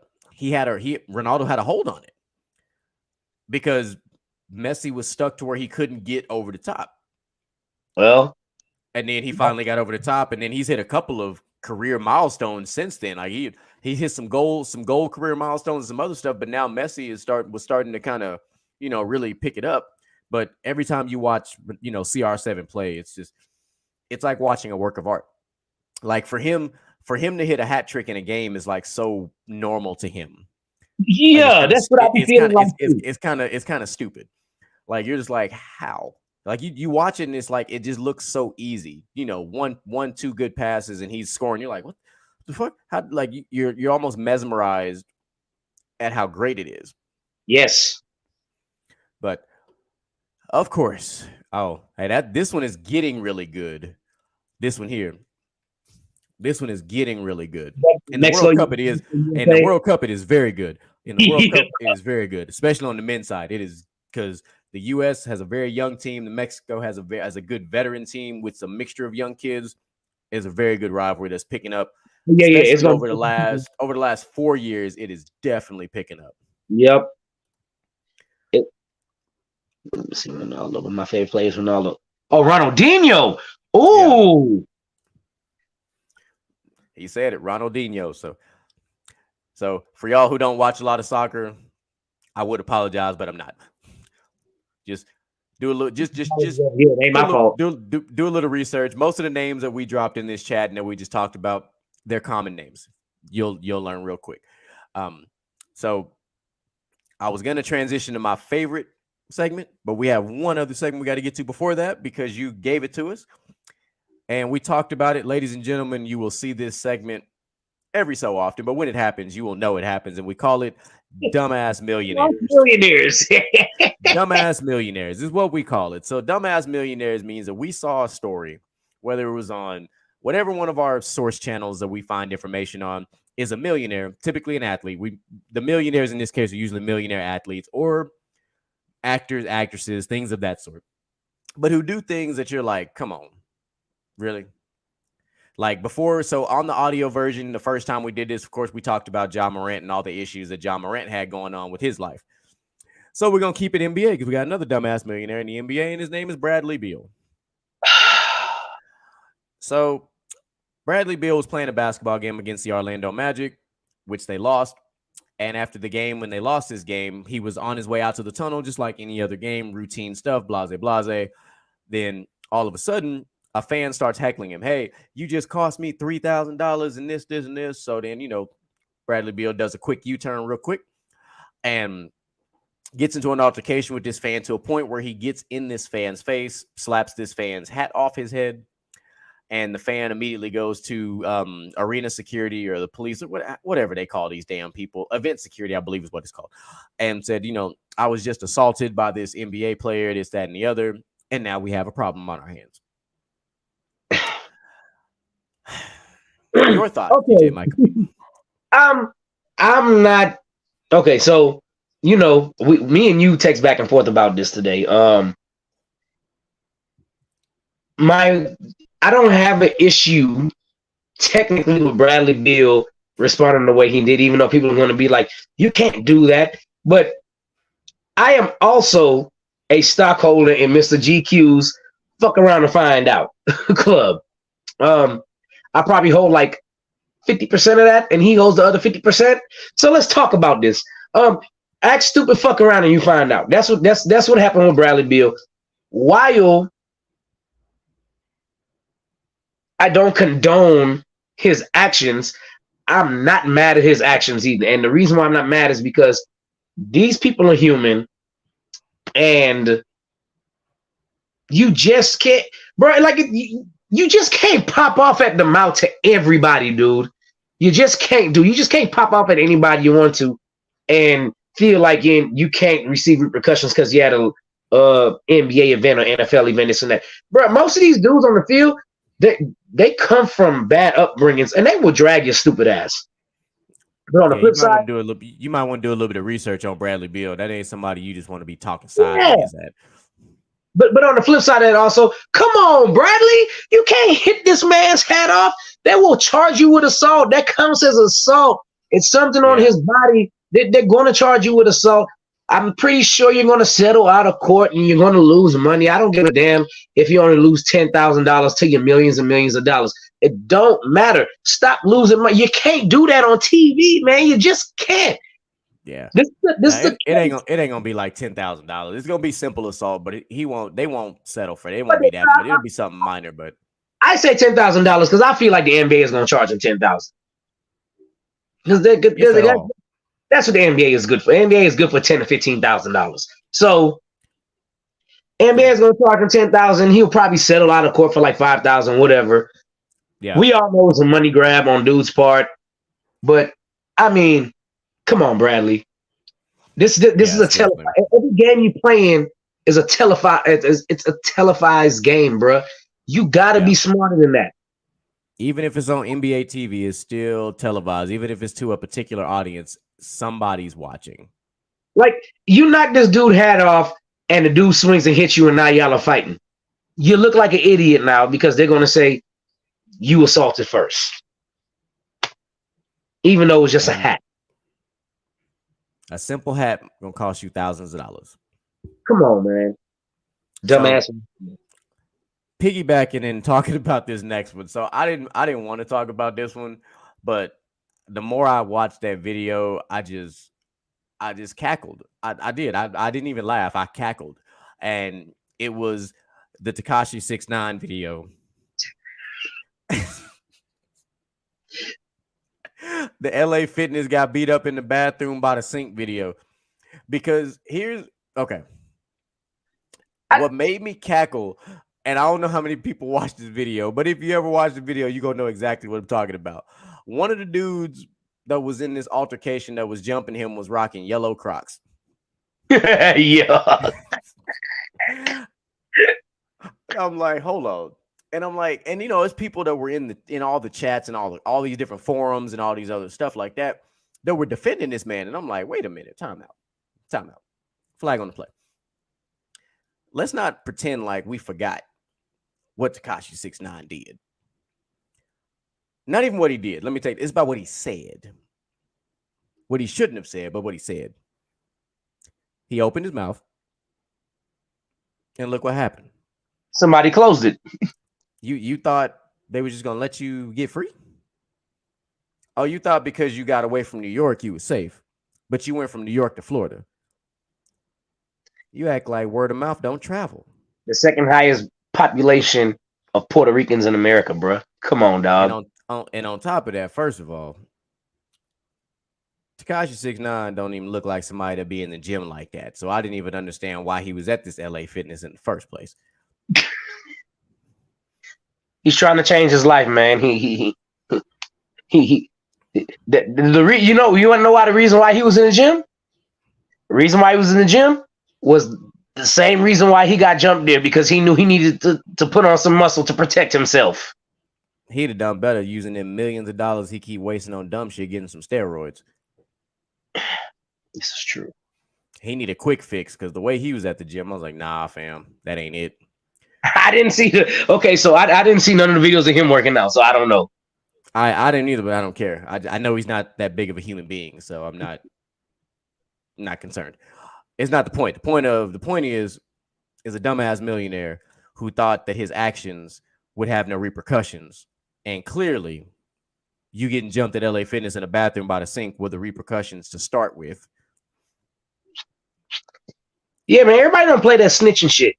Speaker 2: had a hold on it because Messi was stuck to where he couldn't get over the top.
Speaker 1: Well,
Speaker 2: and then he finally got over the top, and then he's hit a couple of career milestones since then. Like he hit some gold career milestones and some other stuff. But now Messi was starting to kind of, really pick it up. But every time you watch, CR7 play, it's like watching a work of art. Like for him to hit a hat trick in a game is like so normal to him.
Speaker 1: Yeah, like that's what I be feeling like.
Speaker 2: It's kind of stupid. Like you're just like, how? Like you watch it and it's like it just looks so easy. Two good passes and he's scoring. You're like, what the fuck? How? Like you're almost mesmerized at how great it is.
Speaker 1: Yes,
Speaker 2: but of course. Oh, hey, this one is getting really good. This one here. This one is getting really good. In the World Cup, it is. In the World Cup, it is very good. In the World Cup, it is very good, especially on the men's side. It is because the U.S. has a very young team. The Mexico has a good veteran team with some mixture of young kids. It's a very good rivalry that's picking up.
Speaker 1: Yeah. It's
Speaker 2: over the last 4 years, it is definitely picking up.
Speaker 1: Yep. Let me see Ronaldo. My favorite player is Ronaldo. Oh, Ronaldinho. Oh.
Speaker 2: Yeah. He said it, Ronaldinho. So for y'all who don't watch a lot of soccer, I would apologize, but I'm not. Just do a little. Just
Speaker 1: it ain't my fault.
Speaker 2: Do a little research. Most of the names that we dropped in this chat and that we just talked about, they're common names. You'll learn real quick. So I was gonna transition to my favorite segment, but we have one other segment we got to get to before that because you gave it to us and we talked about it. Ladies and gentlemen, you will see this segment every so often, but when it happens, you will know it happens, and we call it Dumbass Millionaires. Dumbass Millionaires is what we call it. So Dumbass Millionaires means that we saw a story, whether it was on whatever one of our source channels that we find information on is a millionaire, typically an athlete. The millionaires in this case are usually millionaire athletes or actors, actresses, things of that sort, but who do things that you're like, come on, really? Like before, so on the audio version, the first time we did this, of course, we talked about Ja Morant and all the issues that Ja Morant had going on with his life. So we're going to keep it NBA because we got another dumbass millionaire in the NBA, and his name is Bradley Beal. So Bradley Beal was playing a basketball game against the Orlando Magic, which they lost. And after the game, when they lost this game, he was on his way out to the tunnel, just like any other game, routine stuff, blase, blase. Then all of a sudden, a fan starts heckling him. Hey, you just cost me $3,000 and this, and this. So then, Bradley Beal does a quick U-turn real quick and gets into an altercation with this fan to a point where he gets in this fan's face, slaps this fan's hat off his head. And the fan immediately goes to arena security or the police or whatever they call these damn people. Event security, I believe is what it's called. And said, I was just assaulted by this NBA player, this, that, and the other. And now we have a problem on our hands. Your thought,
Speaker 1: okay.
Speaker 2: Micah?
Speaker 1: I'm not. Okay, so, me and you text back and forth about this today. I don't have an issue technically with Bradley Beal responding the way he did, even though people are going to be like, you can't do that. But I am also a stockholder in Mr.GQ's fuck around and find out club. I probably hold like 50% of that, and he holds the other 50%. So let's talk about this. Act stupid, fuck around, and you find out. That's what happened with Bradley Beal. While I don't condone his actions, I'm not mad at his actions either. And the reason why I'm not mad is because these people are human, and you just can't, bro. Like you just can't pop off at the mouth to everybody, dude. You just can't do. You just can't pop off at anybody you want to, and feel like you can't receive repercussions because you had a NBA event or NFL event, this and that. Bro, most of these dudes on the field, they come from bad upbringings, and they will drag your stupid ass. But on the flip side,
Speaker 2: you might want to do a little bit of research on Bradley Beal. That ain't somebody you just want to be talking sideways at.
Speaker 1: But on the flip side of that also, come on, Bradley, you can't hit this man's hat off. They will charge you with assault. That counts as assault. It's something on his body. They're going to charge you with assault. I'm pretty sure you're going to settle out of court and you're going to lose money. I don't give a damn if you only lose $10,000 to your millions and millions of dollars. It don't matter. Stop losing money. You can't do that on TV, man. You just can't.
Speaker 2: Yeah, it ain't gonna be like $10,000. It's gonna be simple assault, but they won't settle for it. It won't be that, but it'll be something minor. But
Speaker 1: I say $10,000 because I feel like the NBA is gonna charge them $10,000 because that's what the NBA is good for. The NBA is good for $10,000 to $15,000. So NBA is gonna charge him $10,000. He'll probably settle out of court for like $5,000, whatever. Yeah, we all know it's a money grab on dude's part, but I mean, come on, Bradley. This is a televised. Every game you playing is a televised. It's a televised game, bro. You gotta be smarter than that.
Speaker 2: Even if it's on NBA TV, it's still televised. Even if it's to a particular audience, somebody's watching.
Speaker 1: Like you knock this dude hat off, and the dude swings and hits you, and now y'all are fighting. You look like an idiot now because they're gonna say you assaulted first, even though it was just a hat.
Speaker 2: A simple hat gonna cost you thousands of dollars.
Speaker 1: Come on, man. Dumbass.
Speaker 2: So, piggybacking and talking about this next one. So I didn't want to talk about this one, but the more I watched that video, I just cackled. I did. I didn't even laugh. I cackled. And it was the Tekashi 6ix9ine video. The LA Fitness got beat up in the bathroom by the sink video. Because what made me cackle, and I don't know how many people watch this video, but if you ever watch the video, you're going to know exactly what I'm talking about. One of the dudes that was in this altercation that was jumping him was rocking yellow Crocs.
Speaker 1: Yeah.
Speaker 2: I'm like, hold on. And I'm like, and you know, it's people that were in all the chats and all these different forums and all these other stuff like that were defending this man. And I'm like, wait a minute, time out. Flag on the play. Let's not pretend like we forgot what Tekashi 6ix9ine did. Not even what he did. Let me tell you, it's about what he said. What he shouldn't have said, but what he said. He opened his mouth, and look what happened.
Speaker 1: Somebody closed it.
Speaker 2: You thought they were just gonna let you get free? Oh, you thought because you got away from New York you were safe, but you went from New York to Florida. You act like word of mouth don't travel.
Speaker 1: The second highest population of Puerto Ricans in America, bro. Come on, dog.
Speaker 2: And on top of that, first of all, Tekashi 6ix9ine don't even look like somebody that be in the gym like that. So I didn't even understand why he was at this LA Fitness in the first place.
Speaker 1: He's trying to change his life, man. You want to know why the reason why he was in the gym? The reason why he was in the gym was the same reason why he got jumped there, because he knew he needed to put on some muscle to protect himself.
Speaker 2: He'd have done better using them millions of dollars he keep wasting on dumb shit, getting some steroids.
Speaker 1: This is true.
Speaker 2: He need a quick fix, because the way he was at the gym, I was like, nah, fam, that ain't it.
Speaker 1: I didn't see I didn't see none of the videos of him working out, so I don't know.
Speaker 2: I didn't either, but I don't care. I know he's not that big of a human being, so I'm not concerned. It's not the point. The point is a dumbass millionaire who thought that his actions would have no repercussions. And clearly, you getting jumped at LA Fitness in a bathroom by the sink were the repercussions to start with.
Speaker 1: Yeah, man, everybody don't play that snitching shit.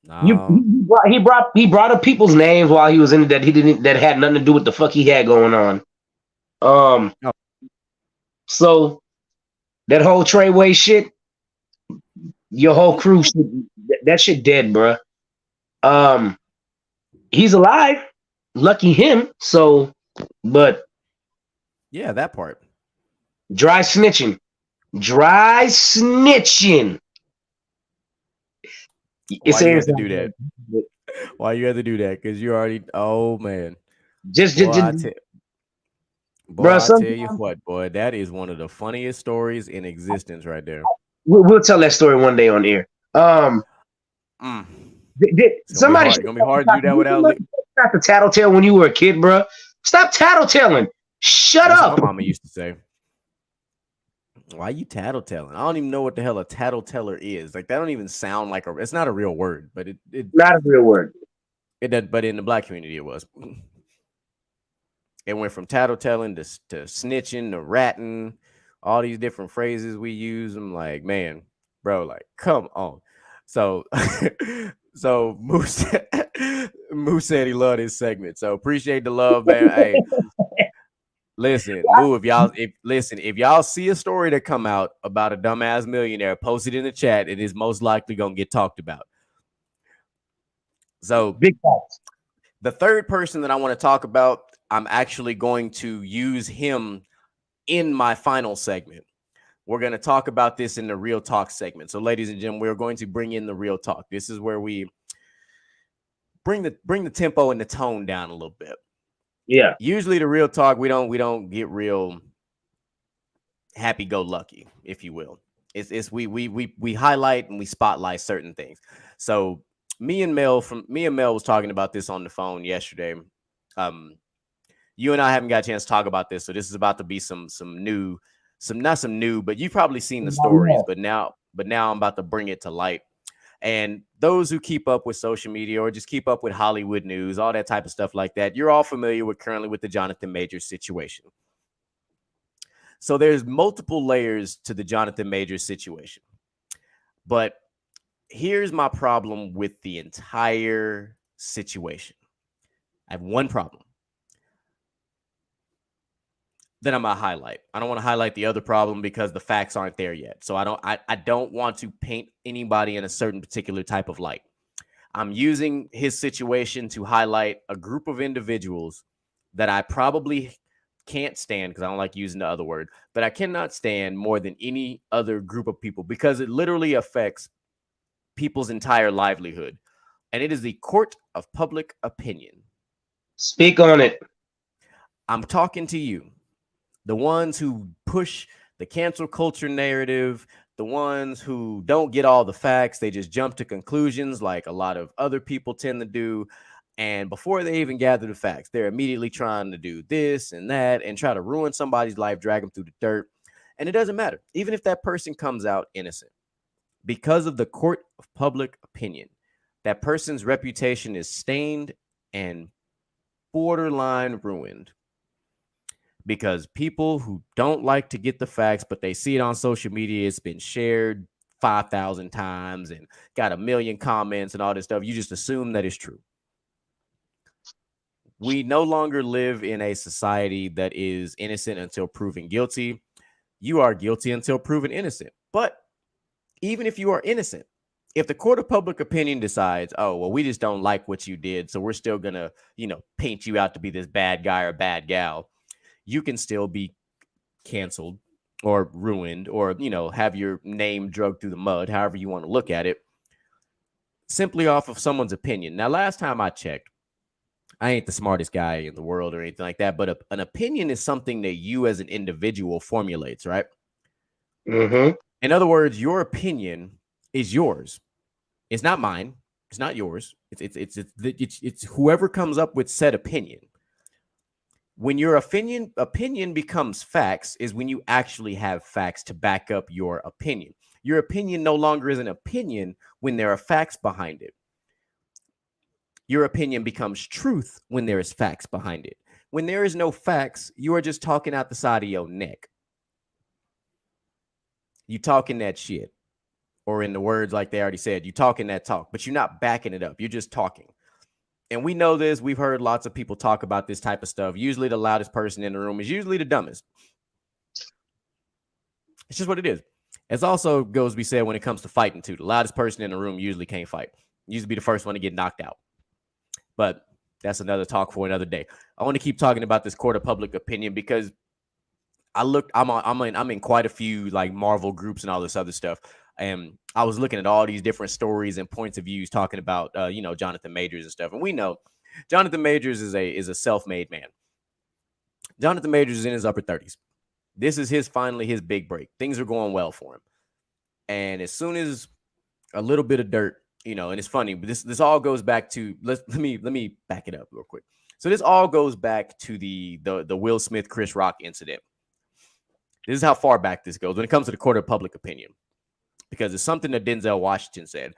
Speaker 1: He brought up people's names while he was in that had nothing to do with the fuck he had going on. So that whole Treyway shit, your whole crew, that shit dead, bro. He's alive. Lucky him. So, but
Speaker 2: Yeah, that part.
Speaker 1: dry snitching. Dry snitching. It
Speaker 2: Why you had
Speaker 1: seems
Speaker 2: to do that?
Speaker 1: like
Speaker 2: Why you had to do that? Because you already. Oh man,
Speaker 1: just,
Speaker 2: boy,
Speaker 1: just,
Speaker 2: boy,
Speaker 1: bro.
Speaker 2: I tell you
Speaker 1: Sometimes
Speaker 2: what, boy, that is one of the funniest stories in existence, right there.
Speaker 1: we'll tell that story one day on air.
Speaker 2: Mm. It's gonna be
Speaker 1: Somebody
Speaker 2: hard.
Speaker 1: should
Speaker 2: It's gonna be hard to do that without.
Speaker 1: stop the tattletale when you were a kid, bro. Stop tattletaling. Shut
Speaker 2: That's what
Speaker 1: up.
Speaker 2: my mama used to say. Why you tattletelling? I don't even know what the hell a tattleteller is. Like that don't even sound like a. It's not a real word, but
Speaker 1: Not a real word.
Speaker 2: it did. But in the black community, it was. It went from tattletelling to snitching to ratting, all these different phrases we use. I'm like, man, bro, like, come on. So, so Moose, Moose said he loved his segment. So appreciate the love, man. Hey, listen, Moo, if y'all see a story that come out about a dumbass millionaire, post it in the chat. It is most likely gonna get talked about. So
Speaker 1: Big facts.
Speaker 2: the third person that I want to talk about, I'm actually going to use him in my final segment. We're going to talk about this in the real talk segment. So, ladies and gentlemen, we're going to bring in the real talk. This is where we bring the tempo and the tone down a little bit.
Speaker 1: Yeah.
Speaker 2: Usually, the real talk, we don't get real happy go lucky, if you will. It's we highlight and we spotlight certain things. So, me and Mel was talking about this on the phone yesterday. You and I haven't got a chance to talk about this, so this is about to be some new, not some new, but you've probably seen the stories, but now I'm about to bring it to light. And those who keep up with social media or just keep up with Hollywood news, all that type of stuff like that, you're all familiar with currently with the Jonathan Majors situation. So there's multiple layers to the Jonathan Majors situation. But here's my problem with the entire situation. I have one problem that I'm gonna highlight. I don't want to highlight the other problem because the facts aren't there yet. So I don't want to paint anybody in a certain particular type of light. I'm using his situation to highlight a group of individuals that I probably can't stand, because I don't like using the other word, but I cannot stand more than any other group of people because it literally affects people's entire livelihood. And it is the court of public opinion.
Speaker 1: Speak on it.
Speaker 2: I'm talking to you, the ones who push the cancel culture narrative, the ones who don't get all the facts, they just jump to conclusions like a lot of other people tend to do. And before they even gather the facts, they're immediately trying to do this and that and try to ruin somebody's life, drag them through the dirt. And it doesn't matter. Even if that person comes out innocent, because of the court of public opinion, that person's reputation is stained and borderline ruined. Because people who don't like to get the facts, but they see it on social media, it's been shared 5,000 times and got a million comments and all this stuff, you just assume that it's true. We no longer live in a society that is innocent until proven guilty. You are guilty until proven innocent. But even if you are innocent, if the court of public opinion decides, oh, well, we just don't like what you did, so we're still going to, paint you out to be this bad guy or bad gal, you can still be canceled or ruined or, have your name dragged through the mud, however you want to look at it, simply off of someone's opinion. Now, last time I checked, I ain't the smartest guy in the world or anything like that, but an opinion is something that you as an individual formulates, right?
Speaker 1: Mm-hmm.
Speaker 2: In other words, your opinion is yours. It's not mine. It's not yours. It's whoever comes up with said opinion. When your opinion becomes facts is when you actually have facts to back up your opinion. Your opinion no longer is an opinion when there are facts behind it. Your opinion becomes truth when there is facts behind it. When there is no facts, you are just talking out the side of your neck. You talking that shit. Or in the words like they already said, you talking that talk, but you're not backing it up. You're just talking. And we know this. We've heard lots of people talk about this type of stuff. Usually the loudest person in the room is usually the dumbest. It's just what it is. As also goes to be said when it comes to fighting too. The loudest person in the room usually can't fight. Used to be the first one to get knocked out. But that's another talk for another day. I want to keep talking about this court of public opinion because I'm in quite a few like Marvel groups and all this other stuff. And I was looking at all these different stories and points of views talking about Jonathan Majors and stuff. And we know Jonathan Majors is a self-made man. Jonathan Majors is in his upper 30s. This is finally his big break. Things are going well for him. And as soon as a little bit of dirt, and it's funny, but this all goes back to let me back it up real quick. So this all goes back to the Will Smith Chris Rock incident. This is how far back this goes when it comes to the court of public opinion, because it's something that Denzel Washington said.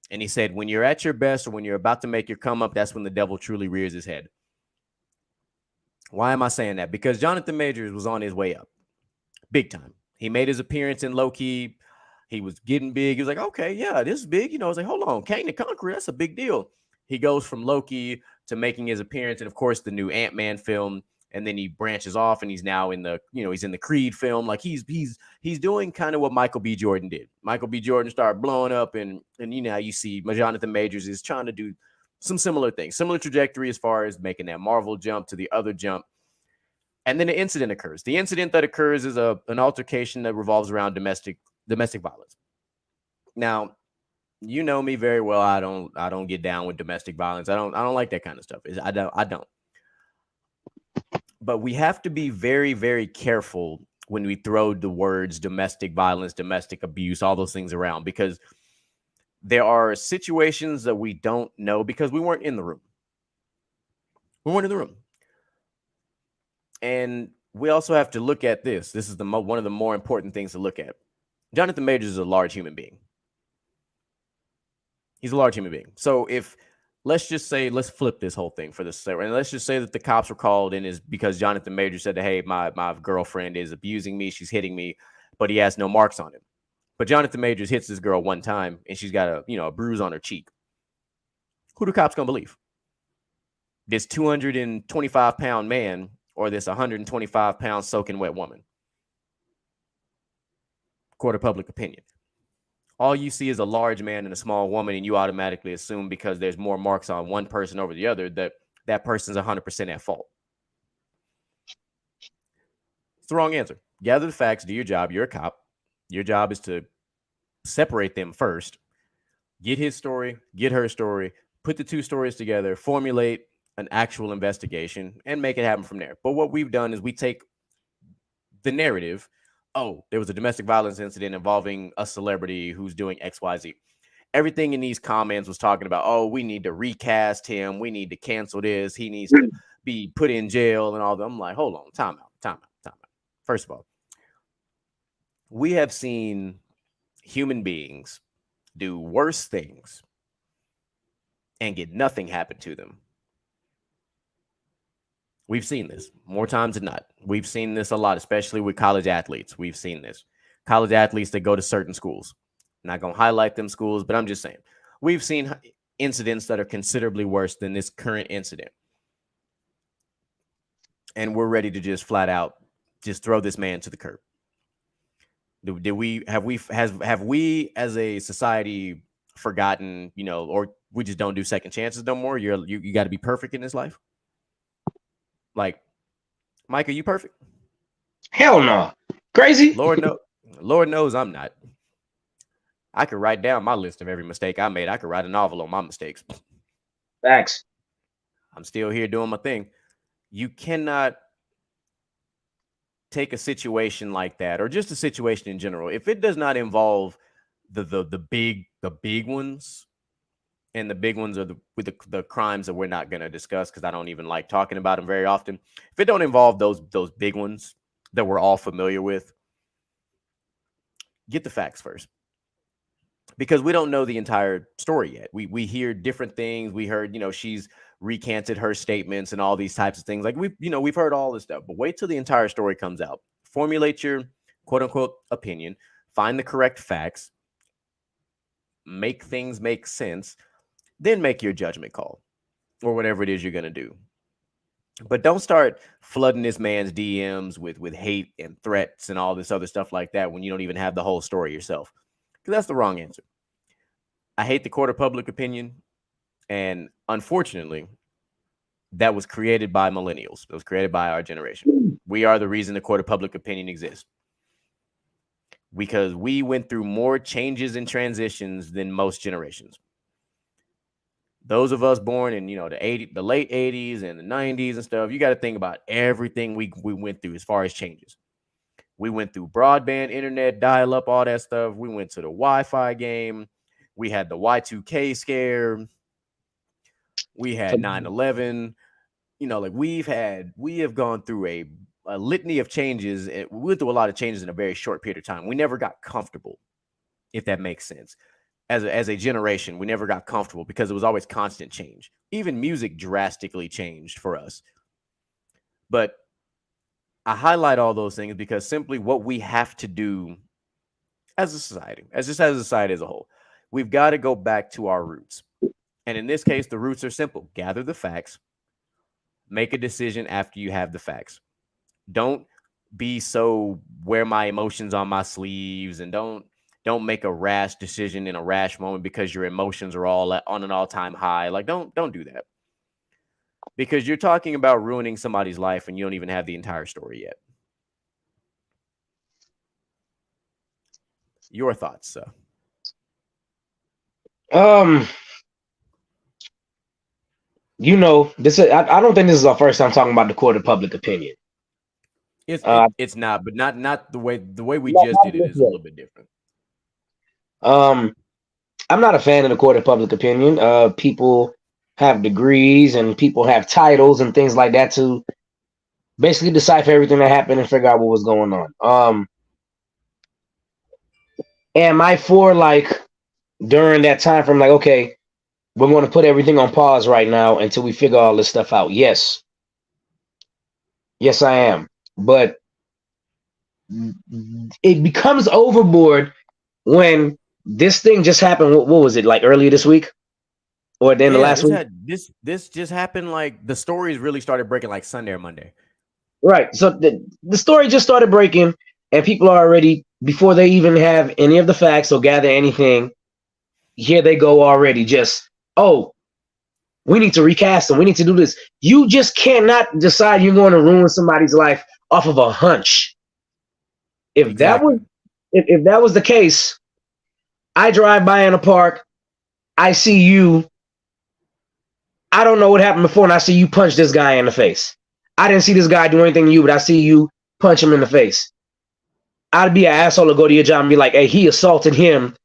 Speaker 2: And he said, when you're at your best or when you're about to make your come up, that's when the devil truly rears his head. Why am I saying that? Because Jonathan Majors was on his way up big time. He made his appearance in Low Key. He was getting big. He was like, okay, yeah, this is big. I was like, hold on, Kang the Conqueror, that's a big deal. He goes from Loki to making his appearance and, of course, the new Ant-Man film. And then he branches off and he's now in the, he's in the Creed film. Like he's doing kind of what Michael B. Jordan did. Michael B. Jordan started blowing up and you see Jonathan Majors is trying to do some similar things, similar trajectory as far as making that Marvel jump to the other jump. And then an incident occurs. The incident that occurs is an altercation that revolves around domestic violence. Now, you know me very well. I don't get down with domestic violence. I don't like that kind of stuff. I don't. But we have to be very, very careful when we throw the words domestic violence, domestic abuse, all those things around, because there are situations that we don't know because we weren't in the room. We weren't in the room. And we also have to look at this. This is one of the more important things to look at. Jonathan Majors is a large human being. He's a large human being. So let's flip this whole thing for this. And let's just say that the cops were called in is because Jonathan Major said that, hey, my girlfriend is abusing me. She's hitting me, but he has no marks on him. But Jonathan Majors hits this girl one time and she's got a bruise on her cheek. Who the cops gonna believe? This 225-pound man or this 125-pound soaking wet woman? Court of public opinion. All you see is a large man and a small woman, and you automatically assume because there's more marks on one person over the other that person's 100% at fault. It's the wrong answer. Gather the facts, do your job. You're a cop. Your job is to separate them first, get his story, get her story, put the two stories together, formulate an actual investigation, and make it happen from there. But what we've done is we take the narrative. Oh, there was a domestic violence incident involving a celebrity who's doing XYZ. Everything in these comments was talking about, oh, we need to recast him. We need to cancel this. He needs to be put in jail and all that. I'm like, hold on, time out. First of all, we have seen human beings do worse things and get nothing happen to them. We've seen this more times than not. We've seen this a lot, especially with college athletes. We've seen this. College athletes that go to certain schools. I'm not going to highlight them schools, but I'm just saying. We've seen incidents that are considerably worse than this current incident. And we're ready to just flat out just throw this man to the curb. Have we as a society forgotten, or we just don't do second chances no more? You got to be perfect in this life. Like, Micah, you perfect?
Speaker 1: Hell no. Crazy?
Speaker 2: Lord knows I'm not. I could write down my list of every mistake I made. I could write a novel on my mistakes.
Speaker 1: Facts.
Speaker 2: I'm still here doing my thing. You cannot take a situation like that, or just a situation in general, if it does not involve the big ones. And the big ones are the crimes that we're not going to discuss because I don't even like talking about them very often. If it don't involve those big ones that we're all familiar with, get the facts first. Because we don't know the entire story yet. We hear different things. We heard, she's recanted her statements and all these types of things. Like we've heard all this stuff, but wait till the entire story comes out. Formulate your quote unquote opinion, find the correct facts, make things make sense. Then make your judgment call or whatever it is you're going to do. But don't start flooding this man's DMs with hate and threats and all this other stuff like that when you don't even have the whole story yourself. Because that's the wrong answer. I hate the court of public opinion. And unfortunately, that was created by millennials. It was created by our generation. We are the reason the court of public opinion exists. Because we went through more changes and transitions than most generations. Those of us born in, the late 80s and the 90s and stuff, you got to think about everything we went through as far as changes. We went through broadband, internet, dial-up, all that stuff. We went to the Wi-Fi game. We had the Y2K scare. We had 9/11. We have gone through a litany of changes. We went through a lot of changes in a very short period of time. We never got comfortable, if that makes sense. As a generation, we never got comfortable because it was always constant change. Even music drastically changed for us. But I highlight all those things because simply what we have to do as a society, as a society as a whole, we've got to go back to our roots. And in this case, the roots are simple. Gather the facts. Make a decision after you have the facts. Don't be so wear my emotions on my sleeves, and don't make a rash decision in a rash moment because your emotions are all on an all-time high. Like, don't do that. Because you're talking about ruining somebody's life and you don't even have the entire story yet. Your thoughts, sir?
Speaker 1: This is, I don't think this is our first time talking about the court of public opinion.
Speaker 2: It's not, but not the way we just did it is a little bit different.
Speaker 1: I'm not a fan of the court of public opinion. People have degrees and people have titles and things like that to basically decipher everything that happened and figure out what was going on. Am I for, like, during that time frame, like, okay, we're going to put everything on pause right now until we figure all this stuff out? Yes, I am. But it becomes overboard when this thing just happened. What was it, like earlier this week or then the last week?
Speaker 2: This just happened. Like, the stories really started breaking like Sunday or Monday.
Speaker 1: Right. So the story just started breaking, and people are already, before they even have any of the facts or gather anything, here they go already. Just, oh, we need to recast them. We need to do this. You just cannot decide you're going to ruin somebody's life off of a hunch. If that was the case, I drive by in a park, I see you. I don't know what happened before, and I see you punch this guy in the face. I didn't see this guy do anything to you, but I see you punch him in the face. I'd be an asshole to go to your job and be like, hey, he assaulted him,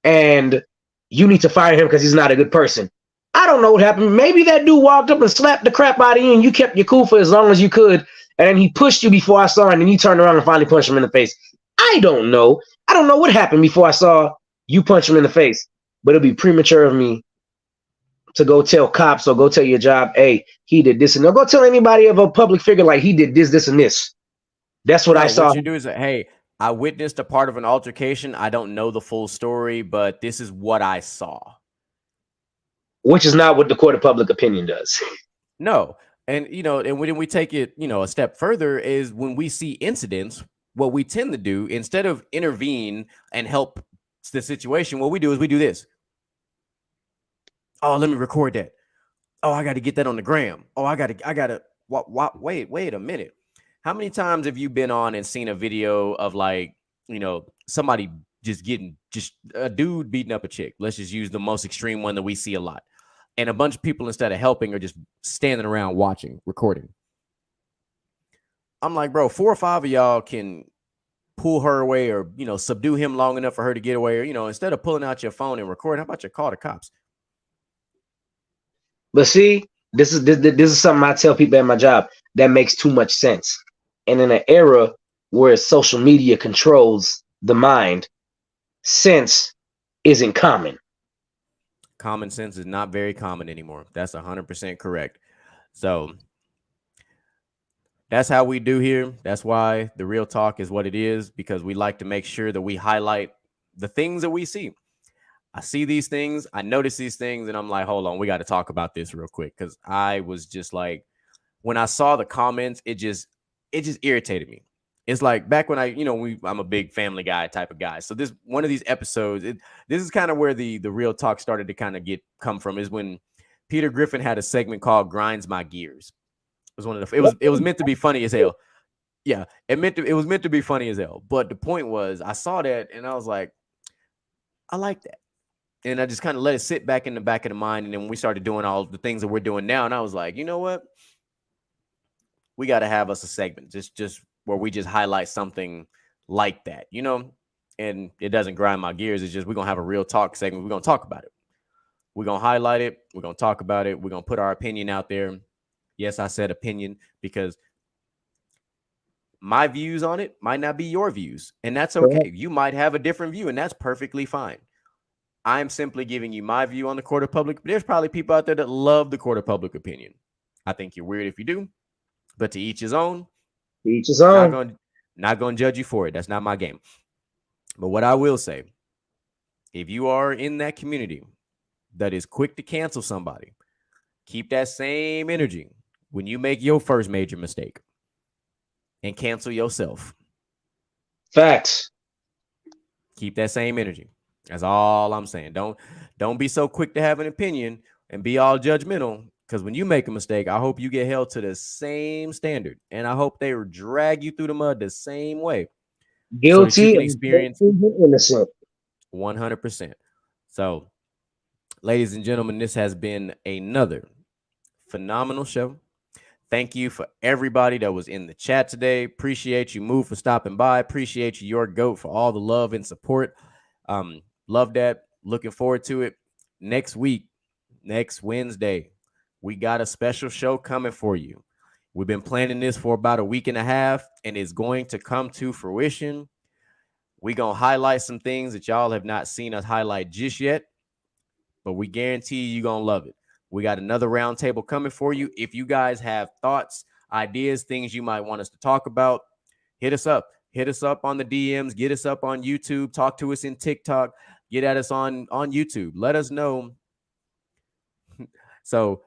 Speaker 1: and you need to fire him because he's not a good person. I don't know what happened. Maybe that dude walked up and slapped the crap out of you, and you kept your cool for as long as you could, and then he pushed you before I saw him, and you turned around and finally punched him in the face. I don't know. I don't know what happened before I saw you punch him in the face, but it'll be premature of me to go tell cops or go tell your job, hey, he did this, and they'll go tell anybody of a public figure like he did this and this. That's what I saw.
Speaker 2: What you do is, hey, I witnessed a part of an altercation. I don't know the full story, but this is what I saw.
Speaker 1: Which is not what the court of public opinion does.
Speaker 2: No. And, and when we take it, a step further is when we see incidents, what we tend to do, instead of intervene and help the situation, what we do is we do this. Oh, let me record that. Oh, I got to get that on the gram. Oh, I got to, wait a minute. How many times have you been on and seen a video of, like, somebody just a dude beating up a chick? Let's just use the most extreme one that we see a lot. And a bunch of people, instead of helping, are just standing around watching, recording. I'm like, bro, 4 or 5 of y'all can pull her away or, subdue him long enough for her to get away. Or, instead of pulling out your phone and recording, how about you call the cops?
Speaker 1: But see, this is something I tell people at my job that makes too much sense. And in an era where social media controls the mind, sense isn't common.
Speaker 2: Common sense is not very common anymore. That's 100% correct. So that's how we do here. That's why the Real Talk is what it is, because we like to make sure that we highlight the things that we see. I see these things, I notice these things, and I'm like, hold on, we got to talk about this real quick. Because I was just like, when I saw the comments, it just irritated me. it's like back when I'm a big Family Guy type of guy. So this one of these episodes, this is kind of where the real talk started to kind of come from, is when Peter Griffin had a segment called "Grinds My Gears." It was one of the it was meant to be funny as hell. Yeah, it was meant to be funny as hell. But the point was, I saw that and I was like, I like that. And I just kind of let it sit back in the back of the mind. And then we started doing all the things that we're doing now. And I was like, you know what? We got to have us a segment just where we just highlight something like that, and it doesn't grind my gears. It's just, we're going to have a real talk segment. We're going to talk about it. We're going to highlight it. We're going to talk about it. We're going to put our opinion out there. Yes, I said opinion, because my views on it might not be your views. And that's okay. You might have a different view, and that's perfectly fine. I'm simply giving you my view on the court of public. There's probably people out there that love the court of public opinion. I think you're weird if you do, but to each his own.
Speaker 1: Each his own.
Speaker 2: Not going to judge you for it. That's not my game. But what I will say, if you are in that community that is quick to cancel somebody, keep that same energy when you make your first major mistake and cancel yourself.
Speaker 1: Facts.
Speaker 2: Keep that same energy. That's all I'm saying. Don't be so quick to have an opinion and be all judgmental, because when you make a mistake, I hope you get held to the same standard, and I hope they drag you through the mud the same way.
Speaker 1: Guilty,
Speaker 2: so you can experience
Speaker 1: innocent.
Speaker 2: 100%. So, ladies and gentlemen, this has been another phenomenal show. Thank you for everybody that was in the chat today. Appreciate you, Move, for stopping by. Appreciate you, Your Goat, for all the love and support. Love that. Looking forward to it. Next week, next Wednesday, we got a special show coming for you. We've been planning this for about a week and a half, and it's going to come to fruition. We're going to highlight some things that y'all have not seen us highlight just yet, but we guarantee you're going to love it. We got another roundtable coming for you. If you guys have thoughts, ideas, things you might want us to talk about, hit us up. Hit us up on the DMs. Get us up on YouTube. Talk to us in TikTok. Get at us on YouTube. Let us know. So,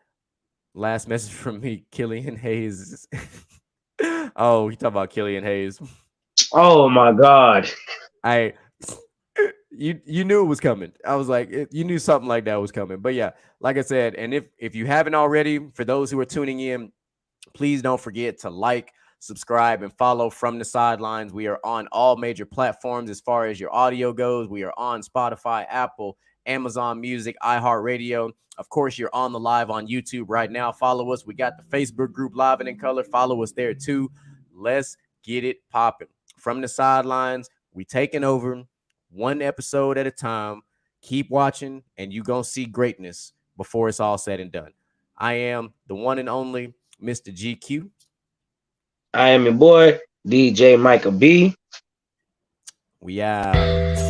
Speaker 2: last message from me, Killian Hayes. Oh, you talking about Killian Hayes?
Speaker 1: Oh my God!
Speaker 2: You knew it was coming. I was like, you knew something like that was coming. But yeah, like I said, and if you haven't already, for those who are tuning in, please don't forget to like, subscribe, and follow From the Sidelines. We are on all major platforms as far as your audio goes. We are on Spotify, Apple, Amazon Music, iHeartRadio. Of course, you're on the live on YouTube right now. Follow us. We got the Facebook group Live and in Color. Follow us there too. Let's get it popping. From the Sidelines, we taking over one episode at a time. Keep watching, and you're going to see greatness before it's all said and done. I am the one and only Mr.GQ.
Speaker 1: I am your boy, DJ Micah B.
Speaker 2: We out.